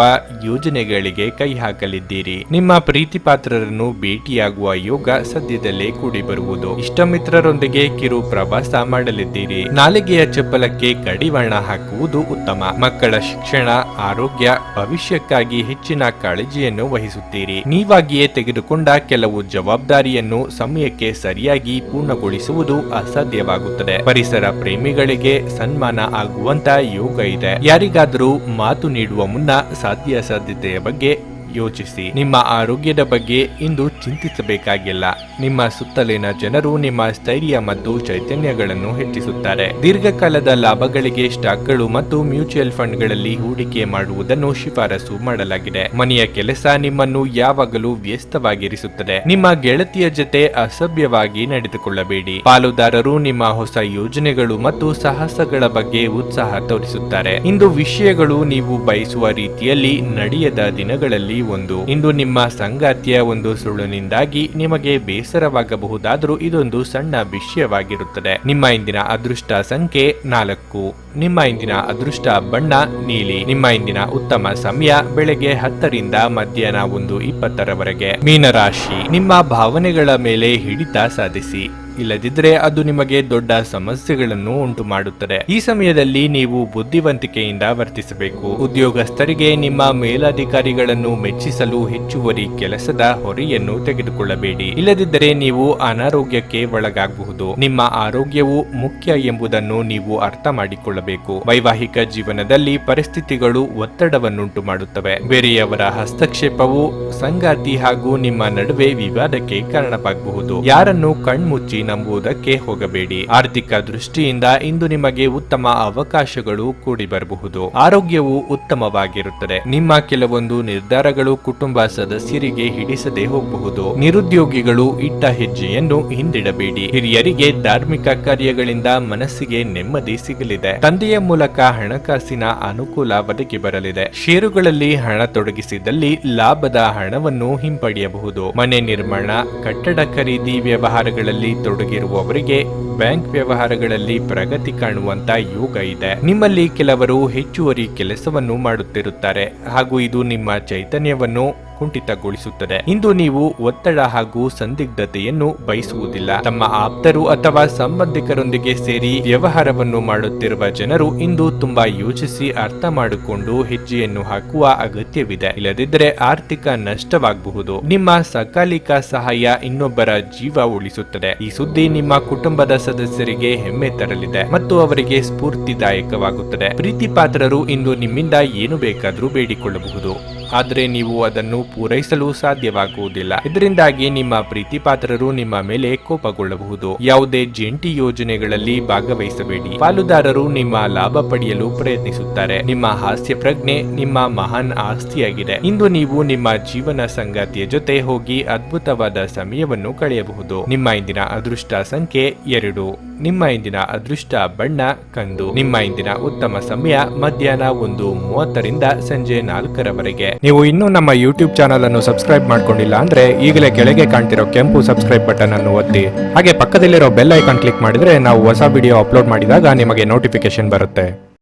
ಯೋಜನೆಗಳಿಗೆ ಕೈ ಹಾಕಲಿದ್ದೀರಿ. ನಿಮ್ಮ ಪ್ರೀತಿಪಾತ್ರರನ್ನು ಭೇಟಿಯಾಗುವ ಯೋಗ ಸದ್ಯದಲ್ಲೇ ಕೂಡಿ ಬರುವುದು. ಇಷ್ಟಮಿತ್ರರೊಂದಿಗೆ ಕಿರು ಪ್ರವಾಸ ಮಾಡಲಿದ್ದೀರಿ. ನಾಲಿಗೆಯ ಚಪ್ಪಲಕ್ಕೆ ಕಡಿವಾಣ ಹಾಕುವುದು ಉತ್ತಮ. ಮಕ್ಕಳ ಶಿಕ್ಷಣ, ಆರೋಗ್ಯ, ಭವಿಷ್ಯಕ್ಕಾಗಿ ಹೆಚ್ಚಿನ ಕಾಳಜಿಯನ್ನು ವಹಿಸುತ್ತೀರಿ. ನೀವಾಗಿಯೇ ತೆಗೆದುಕೊಂಡ ಕೆಲವು ಜವಾಬ್ದಾರಿಯನ್ನು ಸಮಯಕ್ಕೆ ಸರಿಯಾಗಿ ಪೂರ್ಣಗೊಳಿಸುವುದು ಅಸಾಧ್ಯವಾಗುತ್ತದೆ. ಪರಿಸರ ಪ್ರೇಮಿಗಳಿಗೆ ಸನ್ಮಾನ ಆಗುವಂತ ಯೋಗ ಇದೆ. ಯಾರಿಗಾದರೂ ಮಾತು ನೀಡುವ ಮುನ್ನ ಸಾಧ್ಯತೆಯ ಬಗ್ಗೆ ಯೋಚಿಸಿ. ನಿಮ್ಮ ಆರೋಗ್ಯದ ಬಗ್ಗೆ ಇಂದು ಚಿಂತಿಸಬೇಕಾಗಿಲ್ಲ. ನಿಮ್ಮ ಸುತ್ತಲಿನ ಜನರು ನಿಮ್ಮ ಸ್ಥೈರ್ಯ ಮತ್ತು ಚೈತನ್ಯಗಳನ್ನು ಹೆಚ್ಚಿಸುತ್ತಾರೆ. ದೀರ್ಘಕಾಲದ ಲಾಭಗಳಿಗೆ ಸ್ಟಾಕ್ಗಳು ಮತ್ತು ಮ್ಯೂಚುವಲ್ ಫಂಡ್ಗಳಲ್ಲಿ ಹೂಡಿಕೆ ಮಾಡುವುದನ್ನು ಶಿಫಾರಸು ಮಾಡಲಾಗಿದೆ. ಮನೆಯ ಕೆಲಸ ನಿಮ್ಮನ್ನು ಯಾವಾಗಲೂ ವ್ಯಸ್ತವಾಗಿರಿಸುತ್ತದೆ. ನಿಮ್ಮ ಗೆಳತಿಯ ಜೊತೆ ಅಸಭ್ಯವಾಗಿ ನಡೆದುಕೊಳ್ಳಬೇಡಿ. ಪಾಲುದಾರರು ನಿಮ್ಮ ಹೊಸ ಯೋಜನೆಗಳು ಮತ್ತು ಸಾಹಸಗಳ ಬಗ್ಗೆ ಉತ್ಸಾಹ ತೋರಿಸುತ್ತಾರೆ. ಇಂದು ವಿಷಯಗಳು ನೀವು ಬಯಸುವ ರೀತಿಯಲ್ಲಿ ನಡೆಯದ ದಿನಗಳಲ್ಲಿ ಇಂದು ನಿಮ್ಮ ಸಂಗಾತಿಯ ಒಂದು ಸುಳ್ಳಿನಿಂದಾಗಿ ನಿಮಗೆ ಬೇಸರವಾಗಬಹುದಾದರೂ ಇದೊಂದು ಸಣ್ಣ ವಿಷಯವಾಗಿರುತ್ತದೆ. ನಿಮ್ಮ ಇಂದಿನ ಅದೃಷ್ಟ ಸಂಖ್ಯೆ 4. ನಿಮ್ಮ ಇಂದಿನ ಅದೃಷ್ಟ ಬಣ್ಣ ನೀಲಿ. ನಿಮ್ಮ ಇಂದಿನ ಉತ್ತಮ ಸಮಯ ಬೆಳಗ್ಗೆ 10ರಿಂದ ಮಧ್ಯಾಹ್ನ 1:20ರವರೆಗೆ. ಮೀನರಾಶಿ. ನಿಮ್ಮ ಭಾವನೆಗಳ ಮೇಲೆ ಹಿಡಿತ ಸಾಧಿಸಿ. ಇಲ್ಲದಿದ್ದರೆ ಅದು ನಿಮಗೆ ದೊಡ್ಡ ಸಮಸ್ಯೆಗಳನ್ನು ಉಂಟು ಮಾಡುತ್ತದೆ. ಈ ಸಮಯದಲ್ಲಿ ನೀವು ಬುದ್ಧಿವಂತಿಕೆಯಿಂದ ವರ್ತಿಸಬೇಕು. ಉದ್ಯೋಗಸ್ಥರಿಗೆ ನಿಮ್ಮ ಮೇಲಧಿಕಾರಿಗಳನ್ನು ಮೆಚ್ಚಿಸಲು ಹೆಚ್ಚುವರಿ ಕೆಲಸದ ಹೊರೆಯನ್ನು ತೆಗೆದುಕೊಳ್ಳಬೇಡಿ. ಇಲ್ಲದಿದ್ದರೆ ನೀವು ಅನಾರೋಗ್ಯಕ್ಕೆ ಒಳಗಾಗಬಹುದು. ನಿಮ್ಮ ಆರೋಗ್ಯವು ಮುಖ್ಯ ಎಂಬುದನ್ನು ನೀವು ಅರ್ಥ ಮಾಡಿಕೊಳ್ಳಬೇಕು. ವೈವಾಹಿಕ ಜೀವನದಲ್ಲಿ ಪರಿಸ್ಥಿತಿಗಳು ಒತ್ತಡವನ್ನುಂಟು ಮಾಡುತ್ತವೆ. ಬೇರೆಯವರ ಹಸ್ತಕ್ಷೇಪವು ಸಂಗಾತಿ ಹಾಗೂ ನಿಮ್ಮ ನಡುವೆ ವಿವಾದಕ್ಕೆ ಕಾರಣವಾಗಬಹುದು. ಯಾರನ್ನು ಕಣ್ಮುಚ್ಚಿ ನಂಬುವುದಕ್ಕೆ ಹೋಗಬೇಡಿ. ಆರ್ಥಿಕ ದೃಷ್ಟಿಯಿಂದ ಇಂದು ನಿಮಗೆ ಉತ್ತಮ ಅವಕಾಶಗಳು ಕೂಡಿ ಬರಬಹುದು. ಆರೋಗ್ಯವು ಉತ್ತಮವಾಗಿರುತ್ತದೆ. ನಿಮ್ಮ ಕೆಲವೊಂದು ನಿರ್ಧಾರಗಳು ಕುಟುಂಬ ಸದಸ್ಯರಿಗೆ ಹಿಡಿಸದೆ ಹೋಗಬಹುದು. ನಿರುದ್ಯೋಗಿಗಳು ಇಟ್ಟ ಹೆಜ್ಜೆಯನ್ನು ಹಿಂದಿಡಬೇಡಿ. ಹಿರಿಯರಿಗೆ ಧಾರ್ಮಿಕ ಕಾರ್ಯಗಳಿಂದ ಮನಸ್ಸಿಗೆ ನೆಮ್ಮದಿ ಸಿಗಲಿದೆ. ತಂದೆಯ ಮೂಲಕ ಹಣಕಾಸಿನ ಅನುಕೂಲ ಒದಗಿ ಬರಲಿದೆ. ಷೇರುಗಳಲ್ಲಿ ಹಣ ತೊಡಗಿಸಿದಲ್ಲಿ ಲಾಭದ ಹಣವನ್ನು ಹಿಂಪಡೆಯಬಹುದು. ಮನೆ ನಿರ್ಮಾಣ, ಕಟ್ಟಡ ಖರೀದಿ ವ್ಯವಹಾರಗಳಲ್ಲಿ ತೊಡಗಿರುವವರಿಗೆ ಬ್ಯಾಂಕ್ ವ್ಯವಹಾರಗಳಲ್ಲಿ ಪ್ರಗತಿ ಕಾಣುವಂತ ಯೋಗ ಇದೆ. ನಿಮ್ಮಲ್ಲಿ ಕೆಲವರು ಹೆಚ್ಚುವರಿ ಕೆಲಸವನ್ನು ಮಾಡುತ್ತಿರುತ್ತಾರೆ ಹಾಗೂ ಇದು ನಿಮ್ಮ ಚೈತನ್ಯವನ್ನು ಕುಂಠಿತಗೊಳಿಸುತ್ತದೆ. ಇಂದು ನೀವು ಒತ್ತಡ ಹಾಗೂ ಸಂದಿಗ್ಧತೆಯನ್ನು ಬಯಸುವುದಿಲ್ಲ. ತಮ್ಮ ಆಪ್ತರು ಅಥವಾ ಸಂಬಂಧಿಕರೊಂದಿಗೆ ಸೇರಿ ವ್ಯವಹಾರವನ್ನು ಮಾಡುತ್ತಿರುವ ಜನರು ಇಂದು ತುಂಬಾ ಯೋಚಿಸಿ ಅರ್ಥ ಮಾಡಿಕೊಂಡು ಹೆಜ್ಜೆಯನ್ನು ಹಾಕುವ ಅಗತ್ಯವಿದೆ. ಇಲ್ಲದಿದ್ದರೆ ಆರ್ಥಿಕ ನಷ್ಟವಾಗಬಹುದು. ನಿಮ್ಮ ಸಕಾಲಿಕ ಸಹಾಯ ಇನ್ನೊಬ್ಬರ ಜೀವ ಉಳಿಸುತ್ತದೆ. ಈ ಸುದ್ದಿ ನಿಮ್ಮ ಕುಟುಂಬದ ಸದಸ್ಯರಿಗೆ ಹೆಮ್ಮೆ ತರಲಿದೆ ಮತ್ತು ಅವರಿಗೆ ಸ್ಫೂರ್ತಿದಾಯಕವಾಗುತ್ತದೆ. ಪ್ರೀತಿ ಪಾತ್ರರು ಇಂದು ನಿಮ್ಮಿಂದ ಏನು ಬೇಕಾದರೂ ಬೇಡಿಕೊಳ್ಳಬಹುದು, ಆದರೆ ನೀವು ಅದನ್ನು ಪೂರೈಸಲು ಸಾಧ್ಯವಾಗುವುದಿಲ್ಲ. ಇದರಿಂದಾಗಿ ನಿಮ್ಮ ಪ್ರೀತಿ ಪಾತ್ರರು ನಿಮ್ಮ ಮೇಲೆ ಕೋಪಗೊಳ್ಳಬಹುದು. ಯಾವುದೇ ಜಂಟಿ ಯೋಜನೆಗಳಲ್ಲಿ ಭಾಗವಹಿಸಬೇಡಿ. ಪಾಲುದಾರರು ನಿಮ್ಮ ಲಾಭ ಪಡೆಯಲು ಪ್ರಯತ್ನಿಸುತ್ತಾರೆ. ನಿಮ್ಮ ಹಾಸ್ಯ ಪ್ರಜ್ಞೆ ನಿಮ್ಮ ಮಹಾನ್ ಆಸ್ತಿಯಾಗಿದೆ. ಇಂದು ನೀವು ನಿಮ್ಮ ಜೀವನ ಸಂಗಾತಿಯ ಜೊತೆ ಹೋಗಿ ಅದ್ಭುತವಾದ ಸಮಯವನ್ನು ಕಳೆಯಬಹುದು. ನಿಮ್ಮ ಇಂದಿನ ಅದೃಷ್ಟ ಸಂಖ್ಯೆ 2. ನಿಮ್ಮ ಇಂದಿನ ಅದೃಷ್ಟ ಬಣ್ಣ ಕಂದು. ನಿಮ್ಮ ಇಂದಿನ ಉತ್ತಮ ಸಮಯ ಮಧ್ಯಾಹ್ನ 1:30ರಿಂದ ಸಂಜೆ 4ರವರೆಗೆ. ನೀವು ಇನ್ನೂ ನಮ್ಮ ಯೂಟ್ಯೂಬ್ ಚಾನಲ್ ಅನ್ನು ಸಬ್ಸ್ಕ್ರೈಬ್ ಮಾಡ್ಕೊಂಡಿಲ್ಲ ಅಂದ್ರೆ ಈಗಲೇ ಕೆಳಗೆ ಕಾಣ್ತಿರೋ ಕೆಂಪು ಸಬ್ಸ್ಕ್ರೈಬ್ ಬಟನ್ ಅನ್ನು ಒತ್ತಿ. ಹಾಗೆ ಪಕ್ಕದಲ್ಲಿರೋ ಬೆಲ್ ಐಕಾನ್ ಕ್ಲಿಕ್ ಮಾಡಿದ್ರೆ ನಾವು ಹೊಸ ವಿಡಿಯೋ ಅಪ್ಲೋಡ್ ಮಾಡಿದಾಗ ನಿಮಗೆ ನೋಟಿಫಿಕೇಶನ್ ಬರುತ್ತೆ.